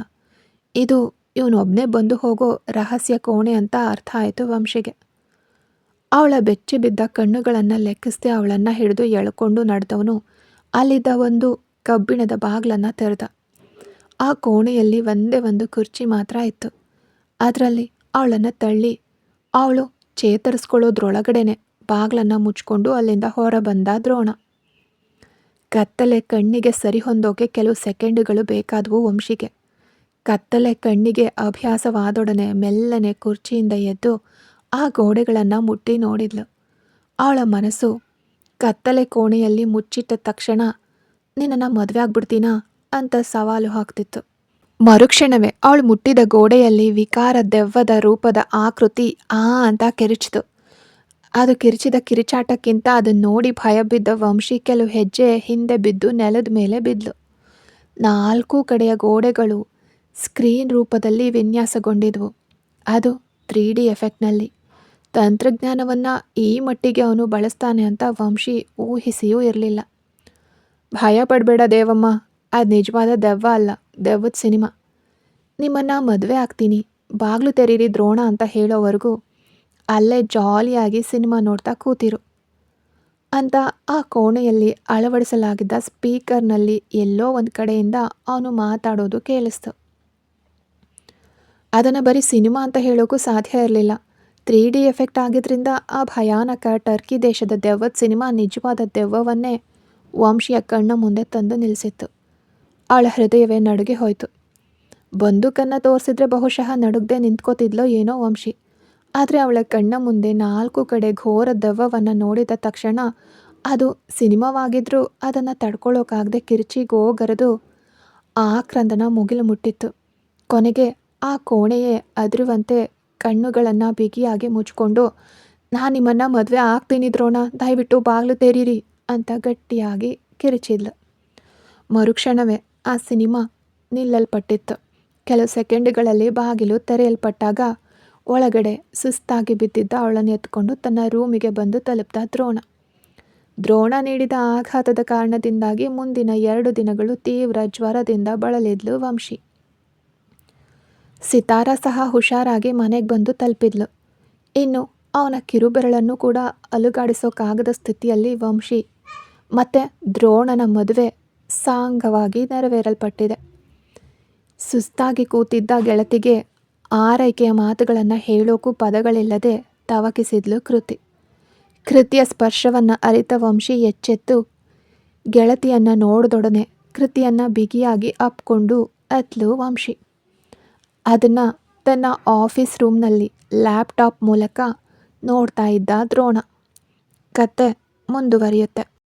Speaker 1: ಇದು ಇವನೊಬ್ಬನೇ ಬಂದು ಹೋಗೋ ರಹಸ್ಯ ಕೋಣೆ ಅಂತ ಅರ್ಥ ಆಯಿತು ವಂಶಿಗೆ. ಅವಳ ಬೆಚ್ಚಿ ಬಿದ್ದ ಕಣ್ಣುಗಳನ್ನು ಲೆಕ್ಕಿಸದೆ ಅವಳನ್ನು ಹಿಡಿದು ಎಳ್ಕೊಂಡು ನಡೆದವನು ಅಲ್ಲಿದ್ದ ಒಂದು ಕಬ್ಬಿಣದ ಬಾಗ್ಲನ್ನು ತೆರೆದ. ಆ ಕೋಣೆಯಲ್ಲಿ ಒಂದೇ ಒಂದು ಕುರ್ಚಿ ಮಾತ್ರ ಇತ್ತು. ಅದರಲ್ಲಿ ಅವಳನ್ನು ತಳ್ಳಿ ಅವಳು ಚೇತರಿಸ್ಕೊಳ್ಳೋದ್ರೊಳಗಡೆನೆ ಬಾಗ್ಲನ್ನು ಮುಚ್ಕೊಂಡು ಅಲ್ಲಿಂದ ಹೊರ ಬಂದ ದ್ರೋಣ. ಕತ್ತಲೆ ಕಣ್ಣಿಗೆ ಸರಿ ಹೊಂದೋಕೆ ಕೆಲವು ಸೆಕೆಂಡುಗಳು ಬೇಕಾದವು ವಂಶಿಗೆ. ಕತ್ತಲೆ ಕಣ್ಣಿಗೆ ಅಭ್ಯಾಸವಾದೊಡನೆ ಮೆಲ್ಲನೆ ಕುರ್ಚಿಯಿಂದ ಎದ್ದು ಆ ಗೋಡೆಗಳನ್ನು ಮುಟ್ಟಿ ನೋಡಿದ್ಲು. ಅವಳ ಮನಸ್ಸು ಕತ್ತಲೆ ಕೋಣೆಯಲ್ಲಿ ಮುಚ್ಚಿಟ್ಟ ತಕ್ಷಣ ನಿನ್ನನ್ನು ಮದುವೆ ಆಗ್ಬಿಡ್ತೀನಾ ಅಂತ ಸವಾಲು ಹಾಕ್ತಿತ್ತು. ಮರುಕ್ಷಣವೇ ಅವಳು ಮುಟ್ಟಿದ ಗೋಡೆಯಲ್ಲಿ ವಿಕಾರ ದೆವ್ವದ ರೂಪದ ಆಕೃತಿ ಆ ಅಂತ ಕಿರಿಚಿತು. ಅದು ಕಿರಿಚಿದ ಕಿರಿಚಾಟಕ್ಕಿಂತ ಅದನ್ನು ನೋಡಿ ಭಯ ಬಿದ್ದ ವಂಶಿ ಕೆಲವು ಹೆಜ್ಜೆ ಹಿಂದೆ ಬಿದ್ದು ನೆಲದ ಮೇಲೆ ಬಿದ್ಲು. 4 ಕಡೆಯ ಗೋಡೆಗಳು ಸ್ಕ್ರೀನ್ ರೂಪದಲ್ಲಿ ವಿನ್ಯಾಸಗೊಂಡಿದ್ವು. ಅದು 3D ಎಫೆಕ್ಟ್ನಲ್ಲಿ. ತಂತ್ರಜ್ಞಾನವನ್ನು ಈ ಮಟ್ಟಿಗೆ ಅವನು ಬಳಸ್ತಾನೆ ಅಂತ ವಂಶಿ ಊಹಿಸಿಯೂ ಇರಲಿಲ್ಲ. ಭಯ ಪಡಬೇಡ ದೇವಮ್ಮ, ಅದು ನಿಜವಾದ ದೆವ್ವ ಅಲ್ಲ, ದೆವ್ವದ ಸಿನಿಮಾ. ನಿಮ್ಮನ್ನು ಮದುವೆ ಆಗ್ತೀನಿ, ಬಾಗಿಲು ತೆರೀರಿ ದ್ರೋಣ ಅಂತ ಹೇಳೋವರೆಗೂ ಅಲ್ಲೇ ಜಾಲಿಯಾಗಿ ಸಿನಿಮಾ ನೋಡ್ತಾ ಕೂತಿರು ಅಂತ ಆ ಕೋಣೆಯಲ್ಲಿ ಅಳವಡಿಸಲಾಗಿದ್ದ ಸ್ಪೀಕರ್ನಲ್ಲಿ ಎಲ್ಲೋ ಒಂದು ಕಡೆಯಿಂದ ಅವನು ಮಾತಾಡೋದು ಕೇಳಿಸ್ತು. ಅದನ್ನು ಬರೀ ಸಿನಿಮಾ ಅಂತ ಹೇಳೋಕ್ಕೂ ಸಾಧ್ಯ ಇರಲಿಲ್ಲ. 3D ಎಫೆಕ್ಟ್ ಆಗಿದ್ದರಿಂದ ಆ ಭಯಾನಕ ಟರ್ಕಿ ದೇಶದ ದೆವ್ವದ ಸಿನಿಮಾ ನಿಜವಾದ ದೆವ್ವವನ್ನೇ ವಂಶಿಯ ಕಣ್ಣ ಮುಂದೆ ತಂದು ನಿಲ್ಲಿಸಿತ್ತು. ಅವಳ ಹೃದಯವೇ ನಡುಗೆ ಹೋಯಿತು. ಬಂದೂಕನ್ನು ತೋರಿಸಿದ್ರೆ ಬಹುಶಃ ನಡುಗದೆ ನಿಂತ್ಕೋತಿದ್ಲೋ ಏನೋ ವಂಶಿ. ಆದರೆ ಅವಳ ಕಣ್ಣ ಮುಂದೆ 4 ಕಡೆ ಘೋರ ದೆವ್ವವನ್ನು ನೋಡಿದ ತಕ್ಷಣ ಅದು ಸಿನಿಮಾವಾಗಿದ್ರೂ ಅದನ್ನು ತಡ್ಕೊಳ್ಳೋಕ್ಕಾಗದೆ ಕಿರ್ಚಿಗೋಗರೆದು ಆಕ್ರಂದನ ಮುಗಿಲು ಮುಟ್ಟಿತ್ತು. ಕೊನೆಗೆ ಆ ಕೋಣೆಯೇ ಅದರುವಂತೆ ಕಣ್ಣುಗಳನ್ನು ಬಿಗಿಯಾಗಿ ಮುಚ್ಕೊಂಡು, ನಾನು ನಿಮ್ಮನ್ನು ಮದುವೆ ಆಗ್ತೀನಿ ದ್ರೋಣ, ದಯವಿಟ್ಟು ಬಾಗಿಲು ತೆರೀರಿ ಅಂತ ಗಟ್ಟಿಯಾಗಿ ಕಿರಿಚಿದ್ಲು. ಮರುಕ್ಷಣವೇ ಆ ಸಿನಿಮಾ ನಿಲ್ಲಲ್ಪಟ್ಟಿತ್ತು. ಕೆಲವು ಸೆಕೆಂಡುಗಳಲ್ಲಿ ಬಾಗಿಲು ತೆರೆಯಲ್ಪಟ್ಟಾಗ ಒಳಗಡೆ ಸುಸ್ತಾಗಿ ಬಿದ್ದಿದ್ದ ಅವಳನ್ನು ಎತ್ಕೊಂಡು ತನ್ನ ರೂಮಿಗೆ ಬಂದು ತಲುಪಿದ ದ್ರೋಣ. ದ್ರೋಣ ನೀಡಿದ ಆಘಾತದ ಕಾರಣದಿಂದಾಗಿ ಮುಂದಿನ 2 ದಿನಗಳು ತೀವ್ರ ಜ್ವರದಿಂದ ಬಳಲಿದ್ಲು ವಂಶಿ. ಸಿತಾರ ಸಹ ಹುಷಾರಾಗಿ ಮನೆಗೆ ಬಂದು ತಲುಪಿದ್ಲು. ಇನ್ನು ಅವನ ಕಿರುಬೆರಳನ್ನು ಕೂಡ ಅಲುಗಾಡಿಸೋಕ್ಕಾಗದ ಸ್ಥಿತಿಯಲ್ಲಿ ವಂಶಿ ಮತ್ತು ದ್ರೋಣನ ಮದುವೆ ಸಾಂಗವಾಗಿ ನೆರವೇರಲ್ಪಟ್ಟಿದೆ. ಸುಸ್ತಾಗಿ ಕೂತಿದ್ದ ಗೆಳತಿಗೆ ಆರೈಕೆಯ ಮಾತುಗಳನ್ನು ಹೇಳೋಕ್ಕೂ ಪದಗಳಿಲ್ಲದೆ ತವಕಿಸಿದ್ಲು ಕೃತಿ. ಕೃತಿಯ ಸ್ಪರ್ಶವನ್ನು ಅರಿತ ವಂಶಿ ಎಚ್ಚೆತ್ತು ಗೆಳತಿಯನ್ನು ನೋಡಿದೊಡನೆ ಕೃತಿಯನ್ನು ಬಿಗಿಯಾಗಿ ಅಪ್ಕೊಂಡು ಅತ್ಲು ವಂಶಿ. ಅದನ್ನು ತನ್ನ ಆಫೀಸ್ ರೂಮ್ನಲ್ಲಿ ಲ್ಯಾಪ್ಟಾಪ್ ಮೂಲಕ ನೋಡ್ತಾ ಇದ್ದ ದ್ರೋಣ. ಕತೆ ಮುಂದುವರಿಯುತ್ತೆ.